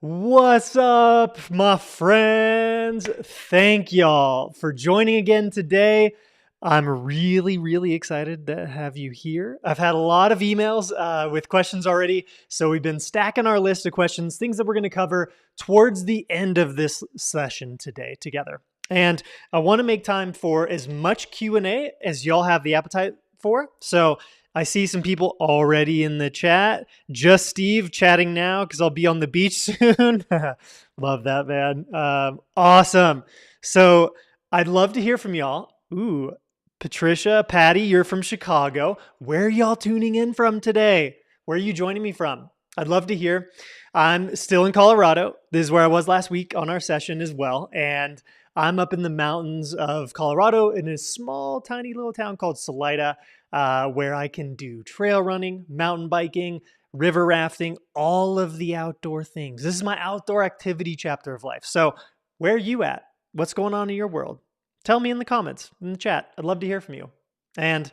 What's up, my friends? Thank y'all for joining again today. I'm really excited to have you here. I've had a lot of emails with questions already, so we've been stacking our list of questions, things that we're going to cover towards the end of this session today together. And I want to make time for as much Q&A as y'all have the appetite for. So I see some people already in the chat. Just Steve chatting now because I'll be on the beach soon. Love that, man. Awesome. So I'd love to hear from y'all. Ooh, Patricia, Patty, you're from Chicago. Where are y'all tuning in from today? Where are you joining me from? I'd love to hear. I'm still in Colorado. This is where I was last week on our session as well. And I'm up in the mountains of Colorado in a small, tiny little town called Salida, where I can do trail running, mountain biking, river rafting, all of the outdoor things. This is my outdoor activity chapter of life. So where are you at? What's going on in your world? Tell me in the comments, in the chat. I'd love to hear from you. And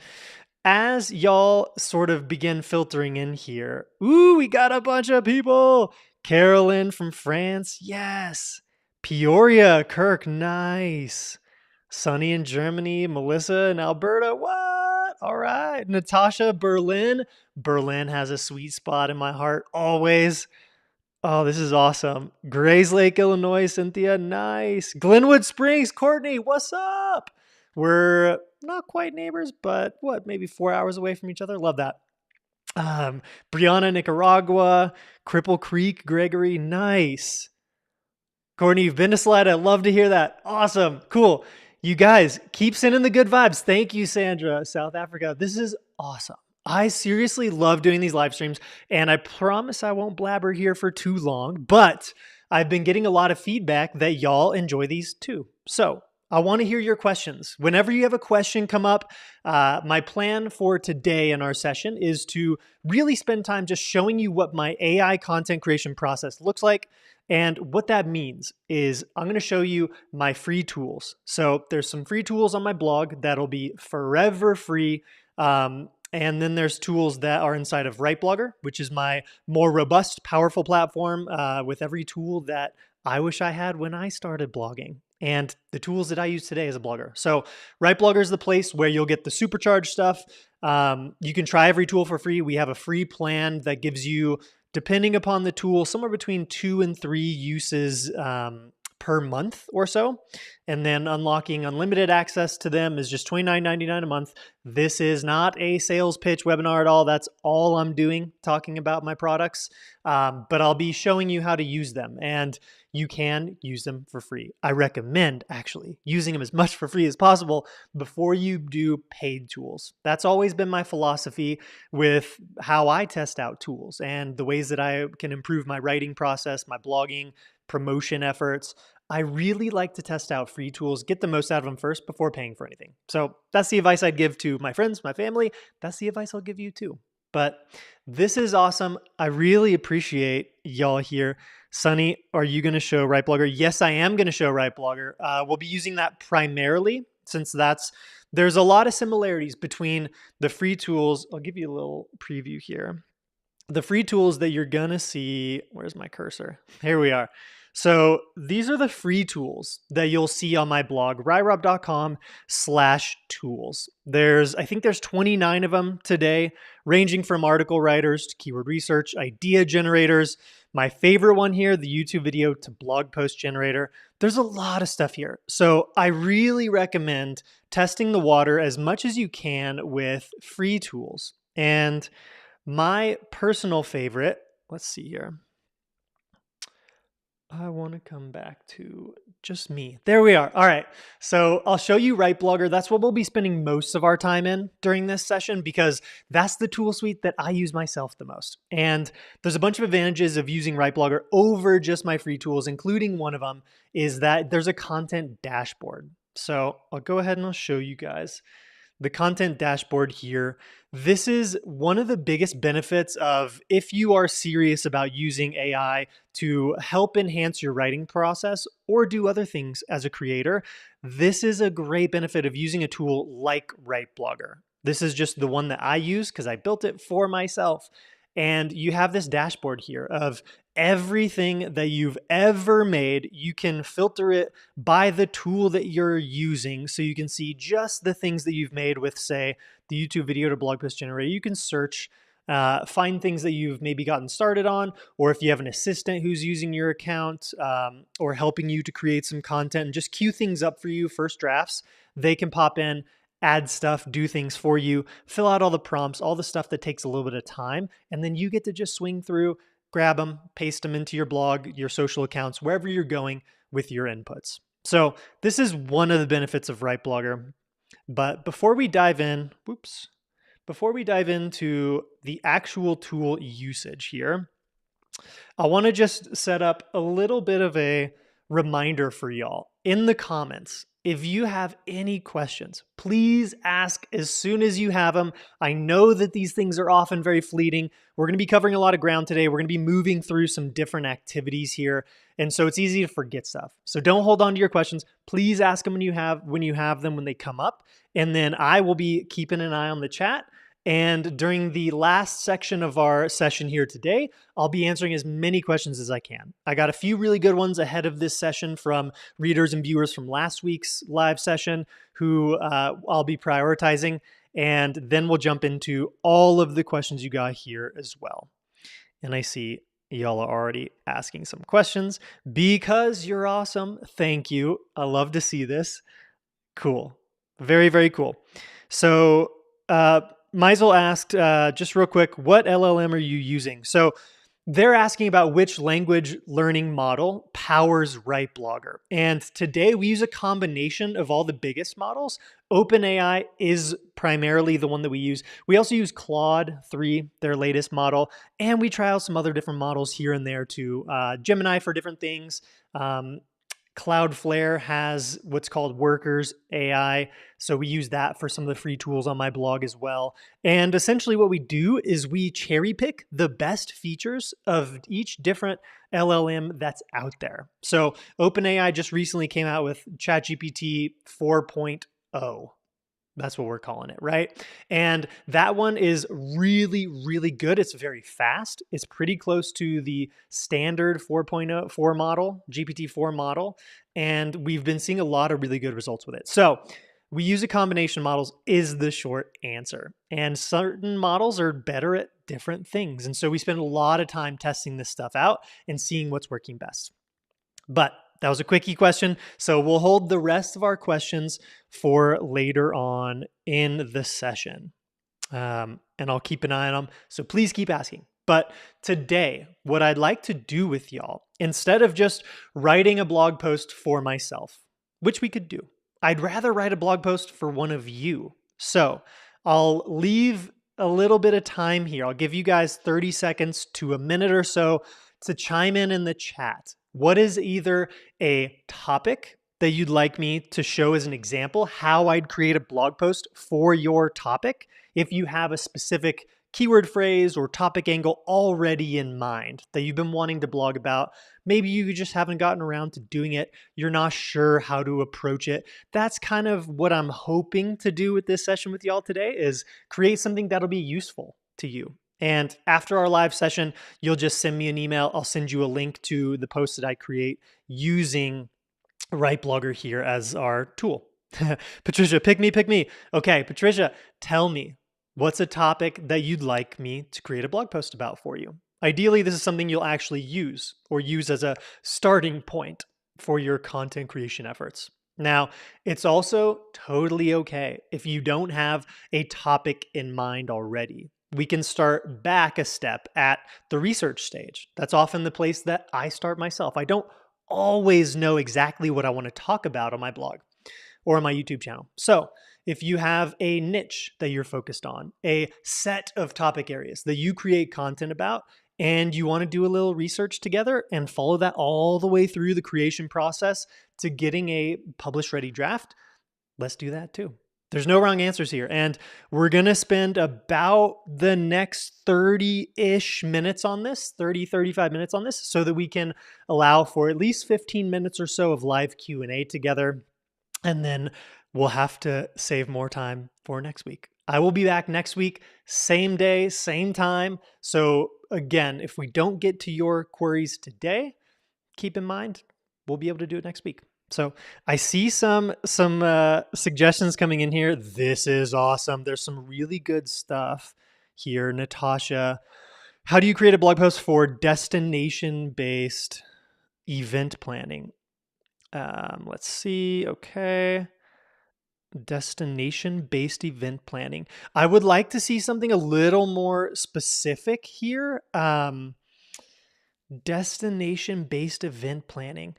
as y'all sort of begin filtering in here, ooh, we got a bunch of people. Carolyn from France, yes. Peoria, Kirk, nice. Sunny in Germany, Melissa in Alberta, what? All right. Natasha, Berlin. Berlin has a sweet spot in my heart, always. Oh, this is awesome. Grays Lake, Illinois, Cynthia, nice. Glenwood Springs, Courtney, what's up? We're not quite neighbors, but maybe 4 hours away from each other. Love that. Brianna, Nicaragua, Cripple Creek, Gregory, nice. Courtney, you've been to Salida. Love to hear that. Awesome. Cool. You guys keep sending the good vibes. Thank you, Sandra, South Africa. This is awesome. I seriously love doing these live streams, and I promise I won't blabber here for too long, but I've been getting a lot of feedback that y'all enjoy these too. So I want to hear your questions. Whenever you have a question come up, my plan for today in our session is to really spend time just showing you what my AI content creation process looks like. And what that means is I'm going to show you my free tools. So there's some free tools on my blog that'll be forever free. And then there's tools that are inside of WriteBlogger, which is my more robust, powerful platform with every tool that I wish I had when I started blogging and the tools that I use today as a blogger. So WriteBlogger is the place where you'll get the supercharged stuff. You can try every tool for free. We have a free plan that gives you, depending upon the tool, somewhere between 2 and 3 uses per month or so. And then unlocking unlimited access to them is just $29.99 a month. This is not a sales pitch webinar at all. That's all I'm doing, talking about my products. But I'll be showing you how to use them, and you can use them for free. I recommend actually using them as much for free as possible before you do paid tools. That's always been my philosophy with how I test out tools and the ways that I can improve my writing process, my blogging, promotion efforts. I really like to test out free tools, get the most out of them first before paying for anything. So that's the advice I'd give to my friends, my family. That's the advice I'll give you too. But this is awesome. I really appreciate y'all here. Sunny, are you going to show WriteBlogger? Yes, I am going to show WriteBlogger. We'll be using that primarily since there's a lot of similarities between the free tools. I'll give you a little preview here. The free tools that you're going to see, where's my cursor? Here we are. So these are the free tools that you'll see on my blog, ryrob.com/tools. I think there's 29 of them today, ranging from article writers to keyword research, idea generators. My favorite one here, the YouTube video to blog post generator. There's a lot of stuff here. So I really recommend testing the water as much as you can with free tools. And my personal favorite, let's see here. I want to come back to just me. There we are. All right. So I'll show you WriteBlogger. That's what we'll be spending most of our time in during this session because that's the tool suite that I use myself the most. And there's a bunch of advantages of using WriteBlogger over just my free tools, including one of them is that there's a content dashboard. So I'll go ahead and I'll show you guys the content dashboard here. This is one of the biggest benefits of if you are serious about using AI to help enhance your writing process or do other things as a creator. This is a great benefit of using a tool like WriteBlogger. This is just the one that I use because I built it for myself. And you have this dashboard here of everything that you've ever made. You can filter it by the tool that you're using. So you can see just the things that you've made with, say, the YouTube video to blog post generator. You can search, find things that you've maybe gotten started on, or if you have an assistant who's using your account or helping you to create some content and just queue things up for you, first drafts, they can pop in, add stuff, do things for you, fill out all the prompts, all the stuff that takes a little bit of time, and then you get to just swing through, grab them, paste them into your blog, your social accounts, wherever you're going with your inputs. So this is one of the benefits of Write Blogger. But before we dive in, before we dive into the actual tool usage here, I want to just set up a little bit of a reminder for y'all. In the comments, if you have any questions, please ask as soon as you have them. I know that these things are often very fleeting. We're going to be covering a lot of ground today. We're going to be moving through some different activities here. And so it's easy to forget stuff. So don't hold on to your questions. Please ask them when you have them, when they come up. And then I will be keeping an eye on the chat. And during the last section of our session here today, I'll be answering as many questions as I can. I got a few really good ones ahead of this session from readers and viewers from last week's live session who I'll be prioritizing. And then we'll jump into all of the questions you got here as well. And I see y'all are already asking some questions because you're awesome. Thank you. I love to see this. Cool. Very, very cool. So, Meisel asked, just real quick, what LLM are you using? So they're asking about which language learning model powers Write Blogger. And today we use a combination of all the biggest models. OpenAI is primarily the one that we use. We also use Claude 3, their latest model, and we try out some other different models here and there too. Gemini for different things. Cloudflare has what's called Workers AI. So we use that for some of the free tools on my blog as well. And essentially what we do is we cherry pick the best features of each different LLM that's out there. So OpenAI just recently came out with ChatGPT 4.0. That's what we're calling it, right? And that one is really, really good. It's very fast. It's pretty close to the standard 4.0 model, GPT-4 model. And we've been seeing a lot of really good results with it. So we use a combination of models is the short answer. And certain models are better at different things. And so we spend a lot of time testing this stuff out and seeing what's working best. But that was a quickie question. So we'll hold the rest of our questions for later on in the session. And I'll keep an eye on them. So please keep asking. But today, what I'd like to do with y'all, instead of just writing a blog post for myself, which we could do, I'd rather write a blog post for one of you. So I'll leave a little bit of time here. I'll give you guys 30 seconds to a minute or so to chime in the chat. What is either a topic that you'd like me to show as an example, how I'd create a blog post for your topic, if you have a specific keyword phrase or topic angle already in mind that you've been wanting to blog about. Maybe you just haven't gotten around to doing it. You're not sure how to approach it. That's kind of what I'm hoping to do with this session with y'all today, is create something that'll be useful to you. And after our live session, you'll just send me an email. I'll send you a link to the post that I create using Write Blogger here as our tool. Patricia, pick me. Okay, Patricia, tell me, what's a topic that you'd like me to create a blog post about for you? Ideally, this is something you'll actually use or use as a starting point for your content creation efforts. Now, it's also totally okay if you don't have a topic in mind already. We can start back a step at the research stage. That's often the place that I start myself. I don't always know exactly what I want to talk about on my blog or on my YouTube channel. So if you have a niche that you're focused on, a set of topic areas that you create content about, and you want to do a little research together and follow that all the way through the creation process to getting a published ready draft, let's do that too. There's no wrong answers here. And we're going to spend about the next 30-ish minutes on this, 35 minutes on this, so that we can allow for at least 15 minutes or so of live Q&A together. And then we'll have to save more time for next week. I will be back next week, same day, same time. So again, if we don't get to your queries today, keep in mind, we'll be able to do it next week. So I see some suggestions coming in here. This is awesome. There's some really good stuff here. Natasha, how do you create a blog post for destination-based event planning? Let's see. Okay. Destination-based event planning. I would like to see something a little more specific here. Destination-based event planning.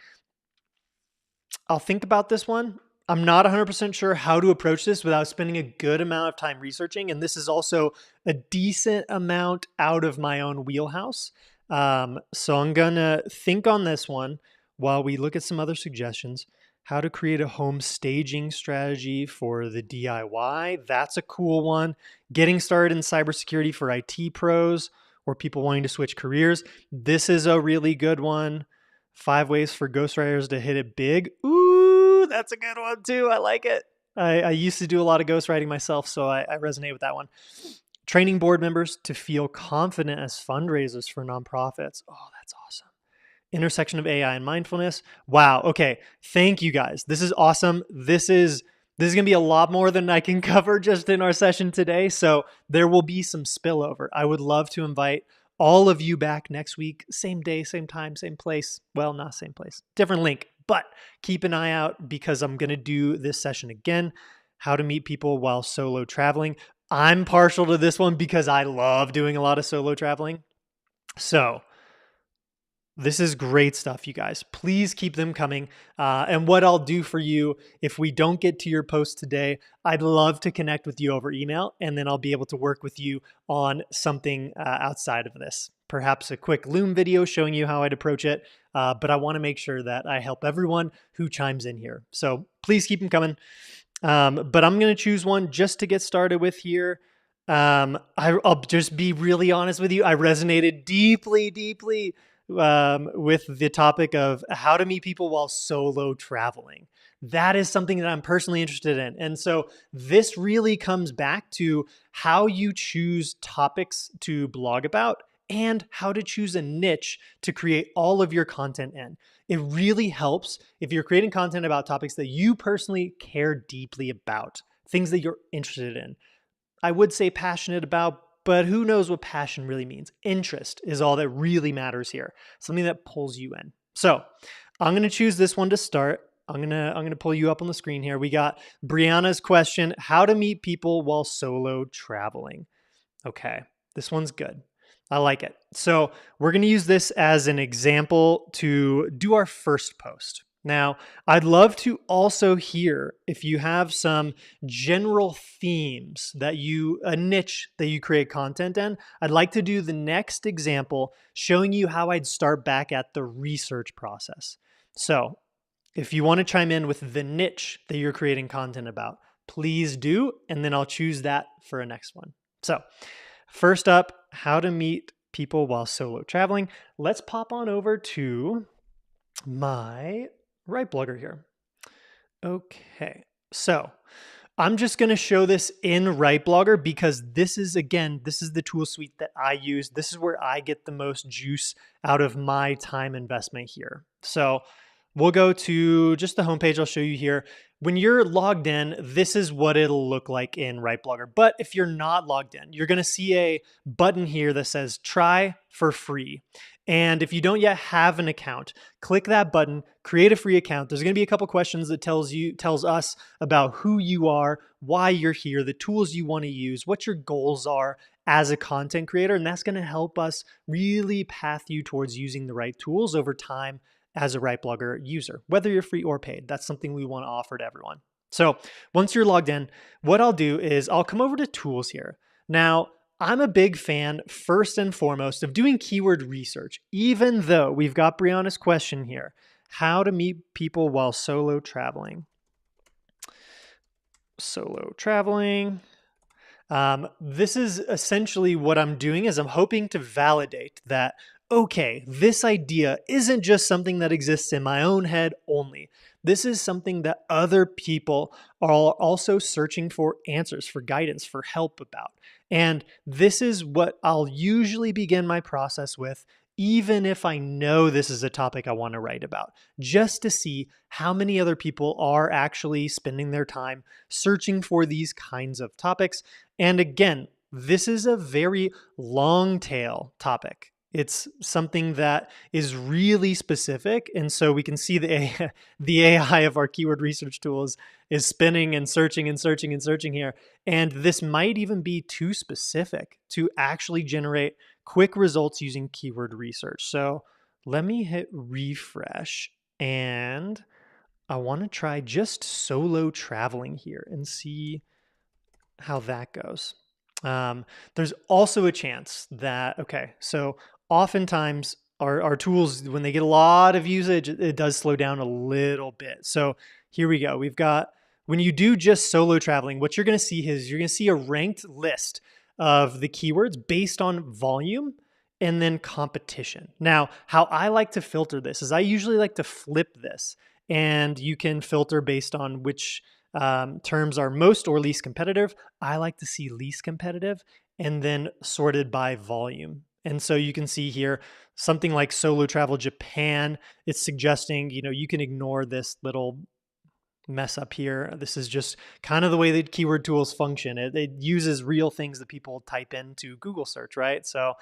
I'll think about this one. I'm not 100% sure how to approach this without spending a good amount of time researching. And this is also a decent amount out of my own wheelhouse. So I'm going to think on this one while we look at some other suggestions. How to create a home staging strategy for the DIY. That's a cool one. Getting started in cybersecurity for IT pros or people wanting to switch careers. This is a really good one. 5 ways for ghostwriters to hit it big. Ooh, that's a good one too. I like it. I used to do a lot of ghostwriting myself, so I resonate with that one. Training board members to feel confident as fundraisers for nonprofits. Oh, that's awesome. Intersection of AI and mindfulness. Wow. Okay. Thank you guys. This is awesome. This is going to be a lot more than I can cover just in our session today. So there will be some spillover. I would love to invite all of you back next week, same day, same time, same place. Well, not same place, different link, but keep an eye out because I'm going to do this session again. How to meet people while solo traveling. I'm partial to this one because I love doing a lot of solo traveling. So this is great stuff, you guys. Please keep them coming. And what I'll do for you, if we don't get to your post today, I'd love to connect with you over email, and then I'll be able to work with you on something outside of this. Perhaps a quick Loom video showing you how I'd approach it. But I want to make sure that I help everyone who chimes in here. So please keep them coming. But I'm going to choose one just to get started with here. I'll just be really honest with you. I resonated deeply with the topic of how to meet people while solo traveling. That is something that I'm personally interested in. And so this really comes back to how you choose topics to blog about and how to choose a niche to create all of your content in. It really helps if you're creating content about topics that you personally care deeply about, things that you're interested in. I would say passionate about, but who knows what passion really means? Interest is all that really matters here. Something that pulls you in. So I'm going to choose this one to start. I'm going to pull you up on the screen here. We got Brianna's question, how to meet people while solo traveling. Okay, this one's good. I like it. So we're going to use this as an example to do our first post. Now, I'd love to also hear if you have some general themes that a niche that you create content in. I'd like to do the next example showing you how I'd start back at the research process. So if you want to chime in with the niche that you're creating content about, please do, and then I'll choose that for a next one. So first up, how to meet people while solo traveling. Let's pop on over to my Right Blogger here. Okay, so I'm just going to show this in Right Blogger because this is the tool suite that I use. This is where I get the most juice out of my time investment here. So we'll go to just the homepage I'll show you here. When you're logged in, this is what it'll look like in Right Blogger. But if you're not logged in, you're going to see a button here that says try for free. And if you don't yet have an account, click that button, create a free account. There's going to be a couple questions that tells us about who you are, why you're here, the tools you want to use, what your goals are as a content creator. And that's going to help us really path you towards using the right tools over time as a Right Blogger user, whether you're free or paid. That's something we want to offer to everyone. So once you're logged in, what I'll do is I'll come over to tools here. Now, I'm a big fan, first and foremost, of doing keyword research, even though we've got Brianna's question here, how to meet people while solo traveling. Solo traveling. This is essentially what I'm doing is I'm hoping to validate that, okay, this idea isn't just something that exists in my own head only. This is something that other people are also searching for answers, for guidance, for help about. And this is what I'll usually begin my process with, even if I know this is a topic I want to write about, just to see how many other people are actually spending their time searching for these kinds of topics. And again, this is a very long tail topic. It's something that is really specific. And so we can see the AI of our keyword research tools is spinning and searching and searching and searching here. And this might even be too specific to actually generate quick results using keyword research. So let me hit refresh, and I want to try just solo traveling here and see how that goes. There's also a chance that, okay, so oftentimes our tools, when they get a lot of usage, it does slow down a little bit. So here we go. We've got, when you do just solo traveling, what you're going to see is you're going to see a ranked list of the keywords based on volume and then competition. Now, how I like to filter this is I usually like to flip this, and you can filter based on which terms are most or least competitive. I like to see least competitive and then sorted by volume. And so you can see here something like solo travel Japan. It's suggesting, you can ignore this little mess up here. This is just kind of the way that keyword tools function. It uses real things that people type into Google search, right? So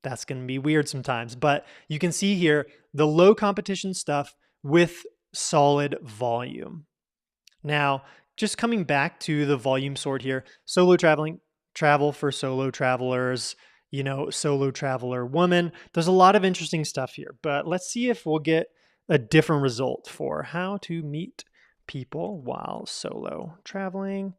that's going to be weird sometimes. But you can see here the low competition stuff with solid volume. Now, just coming back to the volume sort here, solo traveling, travel for solo travelers, solo traveler woman. There's a lot of interesting stuff here, but let's see if we'll get a different result for how to meet people while solo traveling.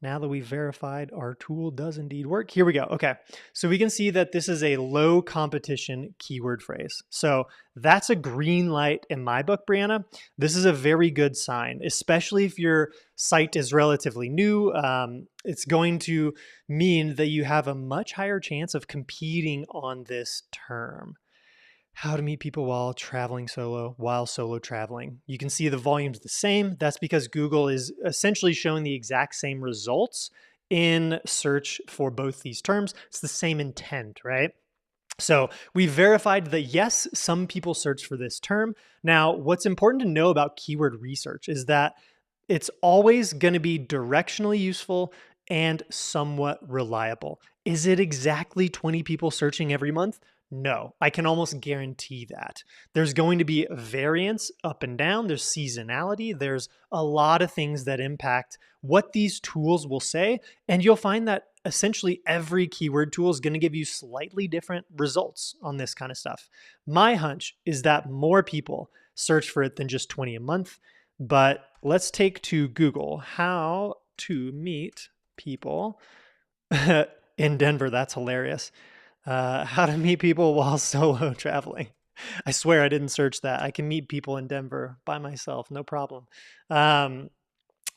Now that we've verified our tool does indeed work, here we go. Okay, so we can see that this is a low competition keyword phrase. So that's a green light in my book, Brianna. This is a very good sign, especially if your site is relatively new. It's going to mean that you have a much higher chance of competing on this term. How to meet people while solo traveling. You can see the volume's the same. That's because Google is essentially showing the exact same results in search for both these terms. It's the same intent, right? So we verified that yes, some people search for this term. Now, what's important to know about keyword research is that it's always going to be directionally useful and somewhat reliable. Is it exactly 20 people searching every month? No, I can almost guarantee that. There's going to be variance up and down. There's seasonality. There's a lot of things that impact what these tools will say. And you'll find that essentially every keyword tool is going to give you slightly different results on this kind of stuff. My hunch is that more people search for it than just 20 a month. But let's take to Google how to meet people in Denver. That's hilarious. How to meet people while solo traveling. I swear I didn't search that. I can meet people in Denver by myself, no problem.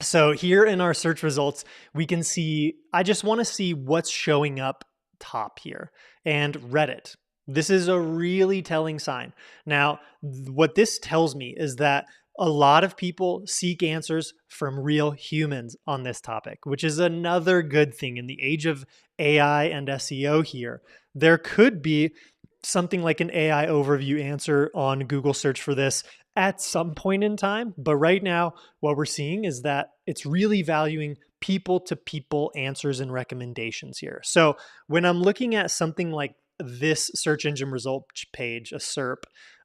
So here in our search results, we can see, I just want to see what's showing up top here, and Reddit. This is a really telling sign. Now, what this tells me is that a lot of people seek answers from real humans on this topic, which is another good thing in the age of AI and SEO here. There could be something like an AI overview answer on Google search for this at some point in time. But right now, what we're seeing is that it's really valuing people-to-people answers and recommendations here. So when I'm looking at something like this search engine result page, a SERP,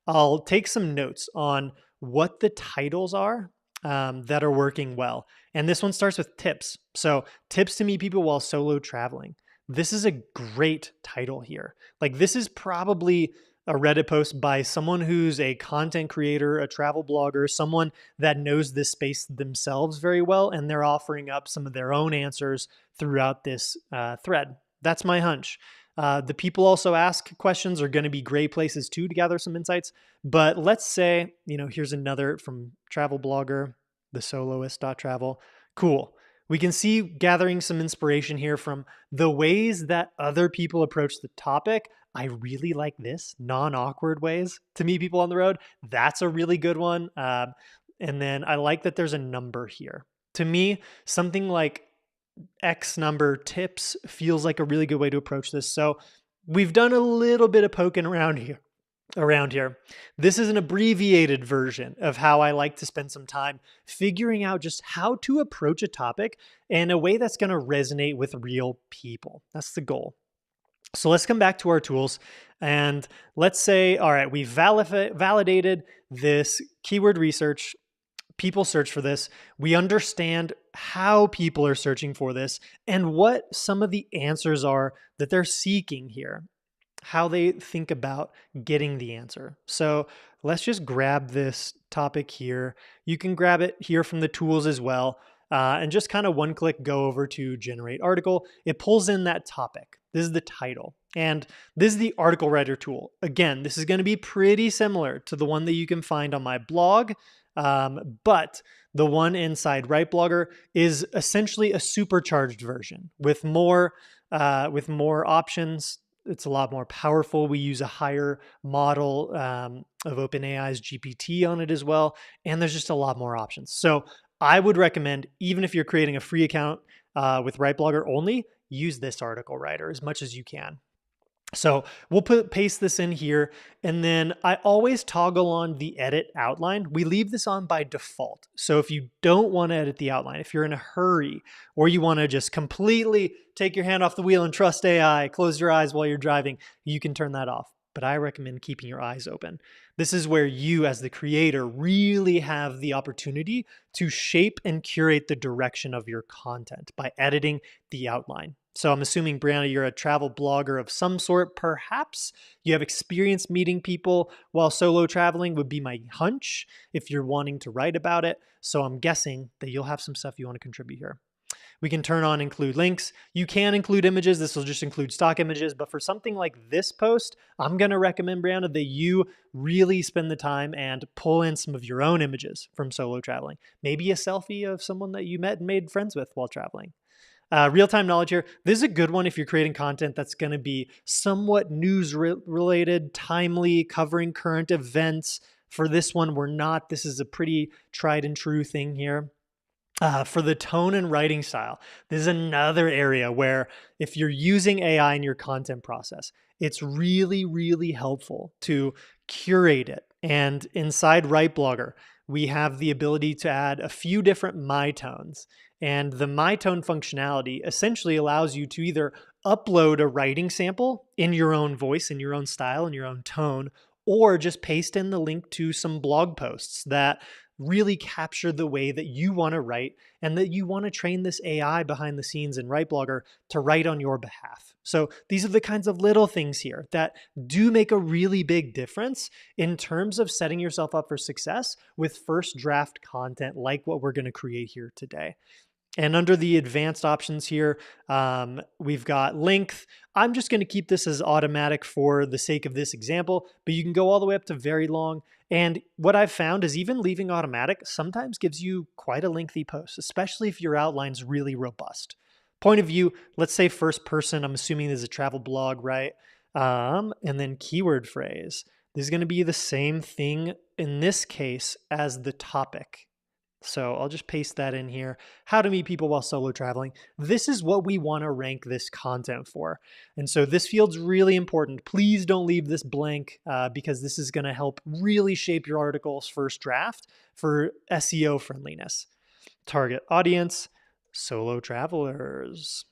I'll take some notes on what the titles are that are working well. And this one starts with tips. So tips to meet people while solo traveling. This is a great title here. Like, this is probably a Reddit post by someone who's a content creator, a travel blogger, someone that knows this space themselves very well, and they're offering up some of their own answers throughout this thread. That's my hunch. The people also ask questions are going to be great places too to gather some insights. But let's say, here's another from travel blogger, the soloist.travel. Cool. We can see gathering some inspiration here from the ways that other people approach the topic. I really like this, non-awkward ways to meet people on the road. That's a really good one. And then I like that there's a number here. To me, something like X number tips feels like a really good way to approach this. So we've done a little bit of poking around here. This is an abbreviated version of how I like to spend some time figuring out just how to approach a topic in a way that's going to resonate with real people. That's the goal. So let's come back to our tools and let's say, all right, we've validated this keyword research. People search for this. We understand how people are searching for this and what some of the answers are that they're seeking here, how they think about getting the answer. So let's just grab this topic here. You can grab it here from the tools as well. And just kind of one click, go over to generate article. It pulls in that topic. This is the title. And this is the article writer tool. Again, this is going to be pretty similar to the one that you can find on my blog. But the one inside WriteBlogger is essentially a supercharged version with more options. It's a lot more powerful. We use a higher model of OpenAI's GPT on it as well. And there's just a lot more options. So I would recommend, even if you're creating a free account with WriteBlogger only, use this article writer as much as you can. So we'll paste this in here, and then I always toggle on the edit outline. We leave this on by default. So if you don't want to edit the outline, if you're in a hurry, or you want to just completely take your hand off the wheel and trust AI, close your eyes while you're driving, you can turn that off. But I recommend keeping your eyes open. This is where you, as the creator, really have the opportunity to shape and curate the direction of your content by editing the outline. So I'm assuming, Brianna, you're a travel blogger of some sort. Perhaps you have experience meeting people while solo traveling would be my hunch if you're wanting to write about it. So I'm guessing that you'll have some stuff you want to contribute here. We can turn on include links. You can include images. This will just include stock images. But for something like this post, I'm going to recommend, Brianna, that you really spend the time and pull in some of your own images from solo traveling. Maybe a selfie of someone that you met and made friends with while traveling. Real-time knowledge here. This is a good one if you're creating content that's going to be somewhat news-related, timely, covering current events. For this one, we're not. This is a pretty tried and true thing here. For the tone and writing style, this is another area where if you're using AI in your content process, it's really, really helpful to curate it. And inside WriteBlogger, we have the ability to add a few different my tones. And the my tone functionality essentially allows you to either upload a writing sample in your own voice, in your own style, in your own tone, or just paste in the link to some blog posts that really capture the way that you want to write and that you want to train this AI behind the scenes in WriteBlogger to write on your behalf. So these are the kinds of little things here that do make a really big difference in terms of setting yourself up for success with first draft content like what we're going to create here today. And under the advanced options here, we've got length. I'm just going to keep this as automatic for the sake of this example, but you can go all the way up to very long. And what I've found is even leaving automatic sometimes gives you quite a lengthy post, especially if your outline's really robust. Point of view, let's say first person, I'm assuming this is a travel blog, right? And then keyword phrase. This is going to be the same thing in this case as the topic. So I'll just paste that in here. How to meet people while solo traveling. This is what we want to rank this content for. And so this field's really important. Please don't leave this blank because this is going to help really shape your article's first draft for SEO friendliness. Target audience, solo travelers.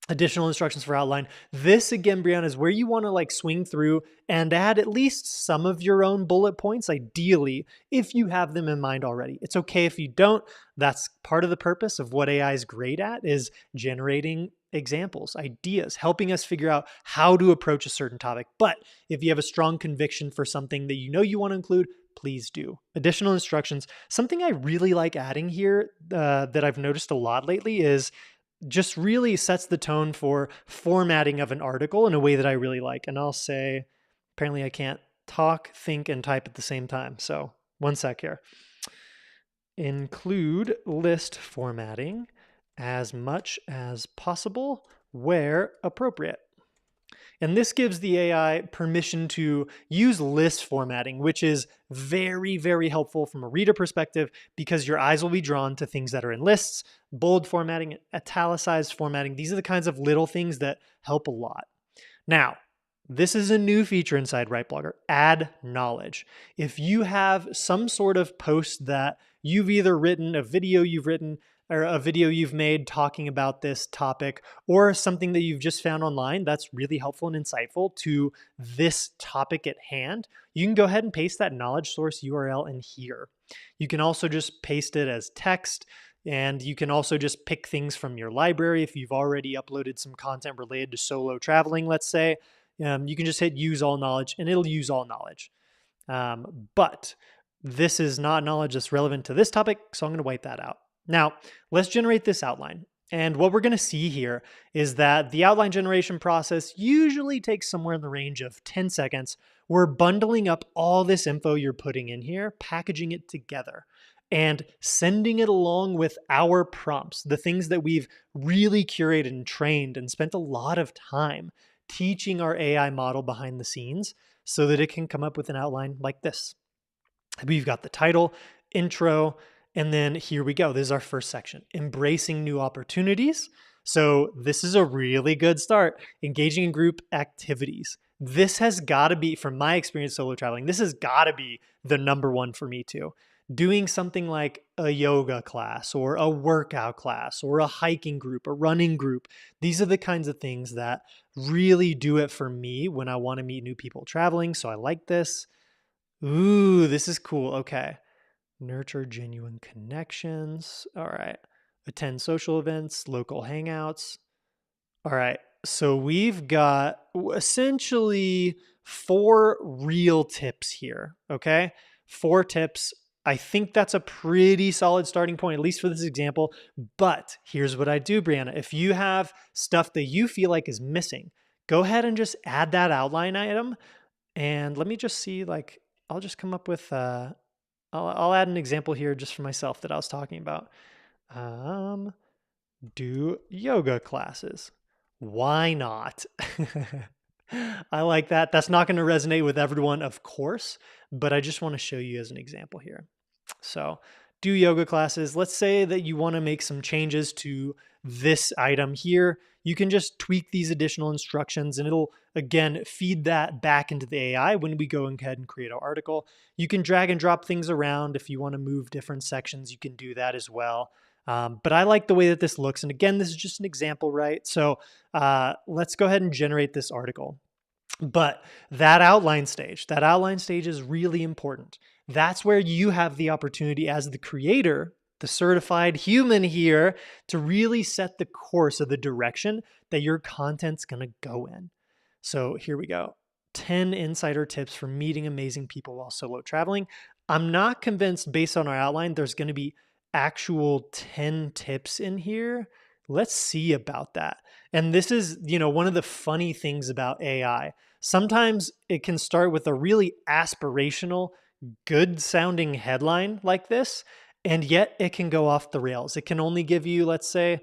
Additional instructions for outline. This again, Brianna, is where you want to like swing through and add at least some of your own bullet points, ideally, if you have them in mind already. It's okay if you don't. That's part of the purpose of what AI is great at, is generating examples, ideas, helping us figure out how to approach a certain topic. But if you have a strong conviction for something that you know you want to include, please do. Additional instructions. Something I really like adding here that I've noticed a lot lately is just really sets the tone for formatting of an article in a way that I really like. And I'll say, apparently I can't talk, think, and type at the same time. So one sec here. Include list formatting as much as possible where appropriate. And this gives the AI permission to use list formatting, which is very, very helpful from a reader perspective because your eyes will be drawn to things that are in lists, bold formatting, italicized formatting. These are the kinds of little things that help a lot. Now, this is a new feature inside WriteBlogger, add knowledge. If you have some sort of post that you've either written, a video you've written, or a video you've made talking about this topic, or something that you've just found online that's really helpful and insightful to this topic at hand, you can go ahead and paste that knowledge source URL in here. You can also just paste it as text, and you can also just pick things from your library. If you've already uploaded some content related to solo traveling, let's say, you can just hit use all knowledge and it'll use all knowledge. But this is not knowledge that's relevant to this topic, so I'm going to wipe that out. Now, let's generate this outline. And what we're going to see here is that the outline generation process usually takes somewhere in the range of 10 seconds. We're bundling up all this info you're putting in here, packaging it together, and sending it along with our prompts, the things that we've really curated and trained and spent a lot of time teaching our AI model behind the scenes so that it can come up with an outline like this. We've got the title, intro, and then here we go. This is our first section, embracing new opportunities. So this is a really good start, engaging in group activities. This has got to be, from my experience solo traveling, this has got to be the number one for me too. Doing something like a yoga class or a workout class or a hiking group, a running group. These are the kinds of things that really do it for me when I want to meet new people traveling. So I like this. Ooh, this is cool. Okay. Nurture genuine connections. All right. Attend social events, local hangouts. All right. So we've got essentially 4 real tips here. Okay. 4 tips. I think that's a pretty solid starting point, at least for this example. But here's what I do, Brianna. If you have stuff that you feel like is missing, go ahead and just add that outline item. And let me just see, like, I'll just come up with, I'll add an example here just for myself that I was talking about. Do yoga classes. Why not? I like that. That's not going to resonate with everyone, of course, but I just want to show you as an example here. So do yoga classes. Let's say that you want to make some changes to this item here. You can just tweak these additional instructions and it'll, again, feed that back into the AI when we go ahead and create our article. You can drag and drop things around. If you want to move different sections, you can do that as well. But I like the way that this looks. And again, this is just an example, right? So let's go ahead and generate this article. But that outline stage is really important. That's where you have the opportunity as the creator, the certified human here, to really set the course of the direction that your content's going to go in. So here we go. 10 insider tips for meeting amazing people while solo traveling. I'm not convinced based on our outline there's going to be actual 10 tips in here. Let's see about that. And this is, one of the funny things about AI. Sometimes it can start with a really aspirational, good sounding headline like this, and yet it can go off the rails. It can only give you, let's say,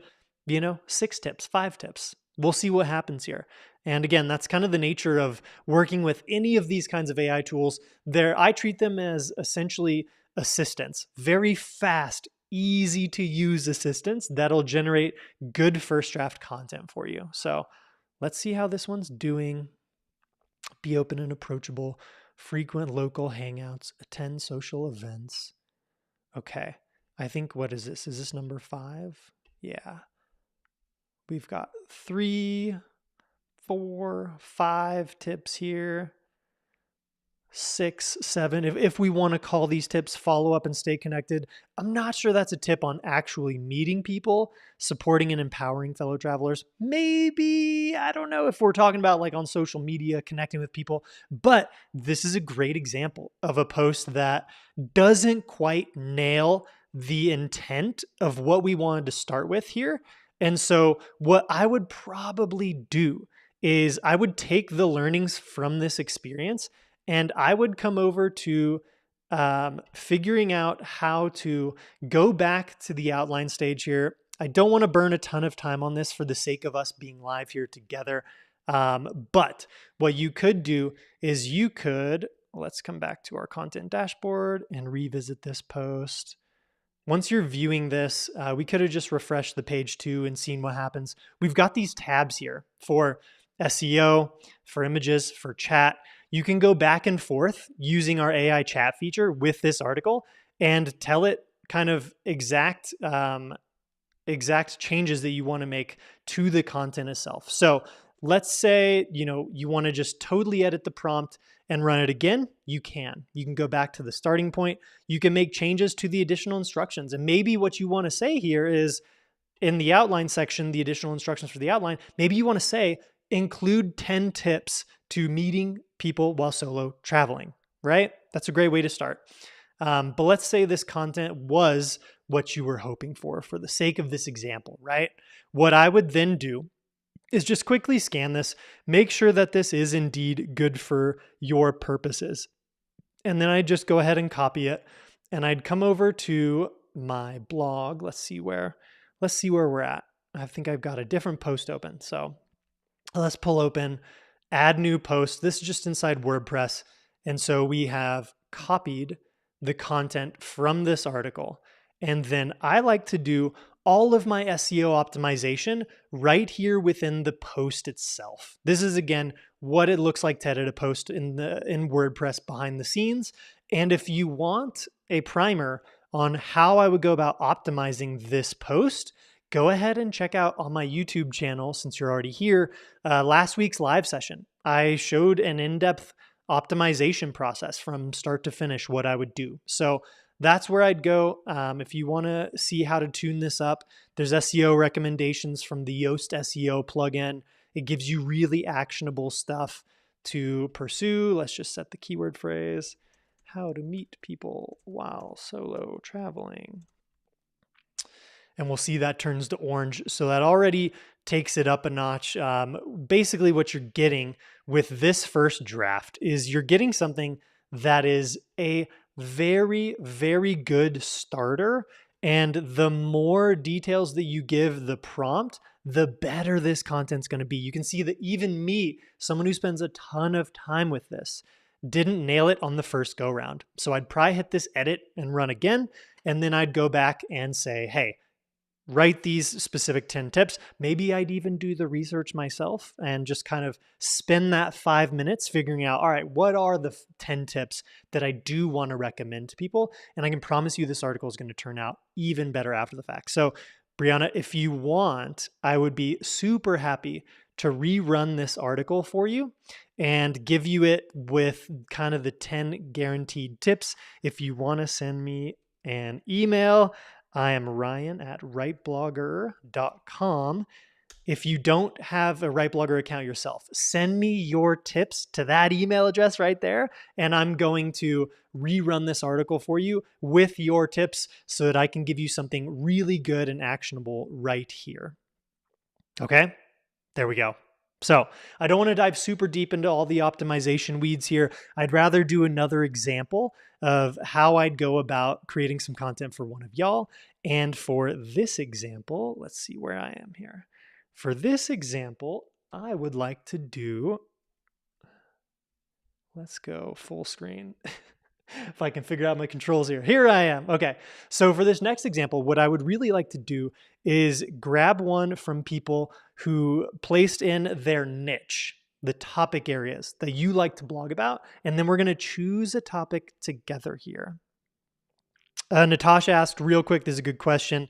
6 tips, 5 tips. We'll see what happens here. And again, that's kind of the nature of working with any of these kinds of AI tools. I treat them as essentially assistants, very fast, easy to use assistants that'll generate good first draft content for you. So let's see how this one's doing. Be open and approachable, frequent local hangouts, attend social events. Okay, I think, what is this? Is this number 5? Yeah. We've got 3, 4, 5 tips here. 6, 7. If we want to call these tips follow up and stay connected, I'm not sure that's a tip on actually meeting people, supporting and empowering fellow travelers. Maybe, I don't know if we're talking about like on social media, connecting with people, but this is a great example of a post that doesn't quite nail the intent of what we wanted to start with here. And so what I would probably do is I would take the learnings from this experience and I would come over to figuring out how to go back to the outline stage here. I don't want to burn a ton of time on this for the sake of us being live here together. But what you could do is let's come back to our content dashboard and revisit this post. Once you're viewing this, we could have just refreshed the page too and seen what happens. We've got these tabs here for SEO, for images, for chat. You can go back and forth using our AI chat feature with this article and tell it kind of exact changes that you want to make to the content itself. So let's say, you want to just totally edit the prompt and run it again. You can go back to the starting point. You can make changes to the additional instructions. And maybe what you want to say here is in the outline section, the additional instructions for the outline, maybe you want to say, include 10 tips to meeting people while solo traveling, right? That's a great way to start. But let's say this content was what you were hoping for the sake of this example, right? What I would then do is just quickly scan this, make sure that this is indeed good for your purposes. And then I'd just go ahead and copy it. And I'd come over to my blog. Let's see where we're at. I think I've got a different post open. So let's pull open, add new post. This is just inside WordPress. And so we have copied the content from this article. And then I like to do all of my SEO optimization right here within the post itself. This is, again, what it looks like to edit a post in WordPress behind the scenes. And if you want a primer on how I would go about optimizing this post, go ahead and check out on my YouTube channel, since you're already here, last week's live session. I showed an in-depth optimization process from start to finish, what I would do. So that's where I'd go. If you want to see how to tune this up, there's SEO recommendations from the Yoast SEO plugin. It gives you really actionable stuff to pursue. Let's just set the keyword phrase, how to meet people while solo traveling. And we'll see that turns to orange. So that already takes it up a notch. Basically what you're getting with this first draft is you're getting something that is a very, very good starter. And the more details that you give the prompt, the better this content's going to be. You can see that even me, someone who spends a ton of time with this, didn't nail it on the first go round. So I'd probably hit this edit and run again. And then I'd go back and say, hey, write these specific 10 tips. Maybe I'd even do the research myself and just kind of spend that 5 minutes figuring out, all right, what are the 10 tips that I do want to recommend to people? And I can promise you this article is going to turn out even better after the fact. So Brianna, if you want, I would be super happy to rerun this article for you and give you it with kind of the 10 guaranteed tips. If you want to send me an email, I am Ryan at writeblogger.com. If you don't have a WriteBlogger account yourself, send me your tips to that email address right there, and I'm going to rerun this article for you with your tips so that I can give you something really good and actionable right here. Okay, there we go. So I don't want to dive super deep into all the optimization weeds here. I'd rather do another example of how I'd go about creating some content for one of y'all. And for this example, let's see where I am here. For this example, I would like to do, let's go full screen. If I can figure out my controls here. Here I am. Okay. So for this next example, what I would really like to do is grab one from people who placed in their niche, the topic areas that you like to blog about, and then we're going to choose a topic together here. Natasha asked real quick, this is a good question.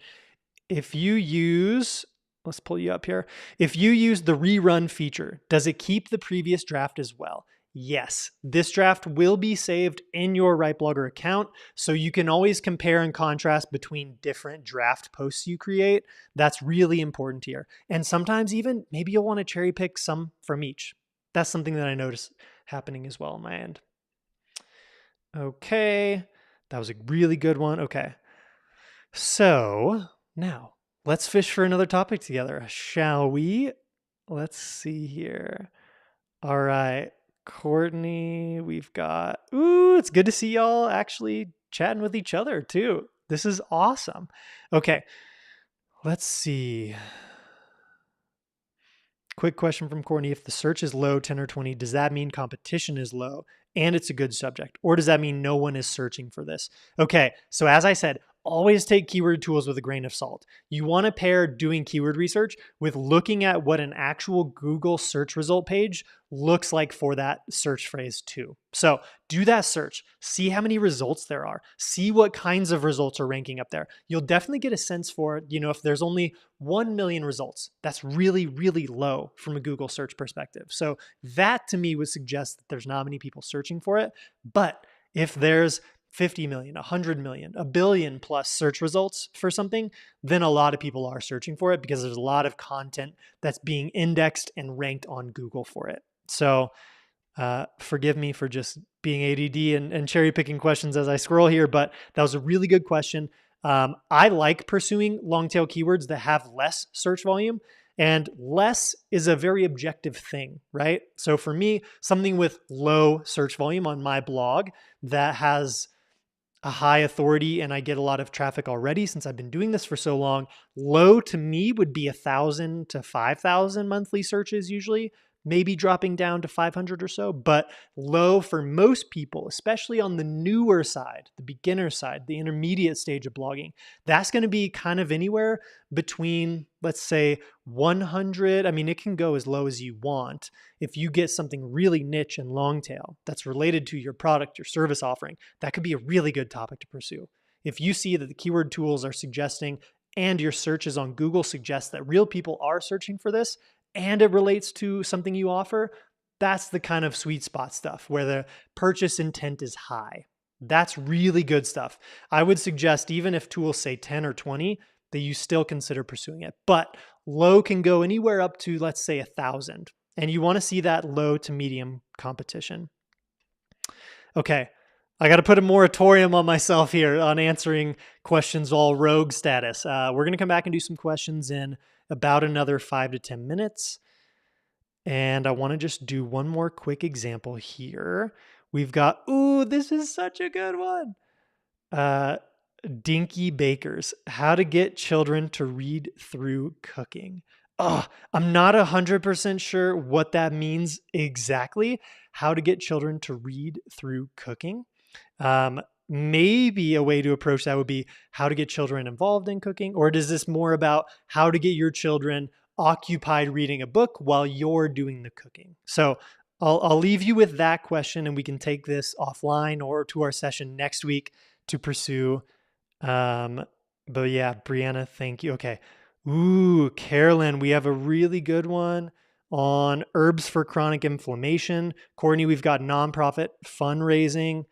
If you use, let's pull you up here. If you use the rerun feature, does it keep the previous draft as well? Yes, this draft will be saved in your WriteBlogger account, so you can always compare and contrast between different draft posts you create. That's really important here. And sometimes even maybe you'll want to cherry pick some from each. That's something that I notice happening as well on my end. Okay, that was a really good one. Okay, so now let's fish for another topic together, shall we? Let's see here. All right. Courtney, we've got, it's good to see y'all actually chatting with each other too. This is awesome. Okay, let's see. Quick question from Courtney. If the search is low, 10 or 20, does that mean competition is low and it's a good subject? Or does that mean no one is searching for this? Okay, so as I said, always take keyword tools with a grain of salt. You want to pair doing keyword research with looking at what an actual Google search result page looks like for that search phrase too. So do that search, see how many results there are, see what kinds of results are ranking up there. You'll definitely get a sense for, if there's only 1 million results, that's really, really low from a Google search perspective. So that to me would suggest that there's not many people searching for it. But if there's 50 million, 100 million, a billion plus search results for something, then a lot of people are searching for it because there's a lot of content that's being indexed and ranked on Google for it. So forgive me for just being ADD and cherry picking questions as I scroll here, but that was a really good question. I like pursuing long tail keywords that have less search volume, and less is a very objective thing, right? So for me, something with low search volume on my blog that has a high authority and I get a lot of traffic already since I've been doing this for so long, low to me would be 1,000 to 5,000 monthly searches usually, maybe dropping down to 500 or so, but low for most people, especially on the newer side, the beginner side, the intermediate stage of blogging, that's going to be kind of anywhere between, let's say 100. I mean, it can go as low as you want. If you get something really niche and long tail that's related to your product, your service offering, that could be a really good topic to pursue. If you see that the keyword tools are suggesting and your searches on Google suggest that real people are searching for this, and it relates to something you offer, that's the kind of sweet spot stuff where the purchase intent is high. That's really good stuff. I would suggest even if tools say 10 or 20, that you still consider pursuing it. But low can go anywhere up to, let's say, 1,000. And you want to see that low to medium competition. Okay, I got to put a moratorium on myself here on answering questions all rogue status. We're going to come back and do some questions in about another 5 to 10 minutes. And I want to just do one more quick example here. We've got, this is such a good one. Dinky Bakers, how to get children to read through cooking. I'm not 100% sure what that means exactly. How to get children to read through cooking. Maybe a way to approach that would be how to get children involved in cooking, or is this more about how to get your children occupied reading a book while you're doing the cooking? So I'll leave you with that question and we can take this offline or to our session next week to pursue. But yeah, Brianna, thank you. Okay. Carolyn, we have a really good one on herbs for chronic inflammation. Courtney, we've got nonprofit fundraising.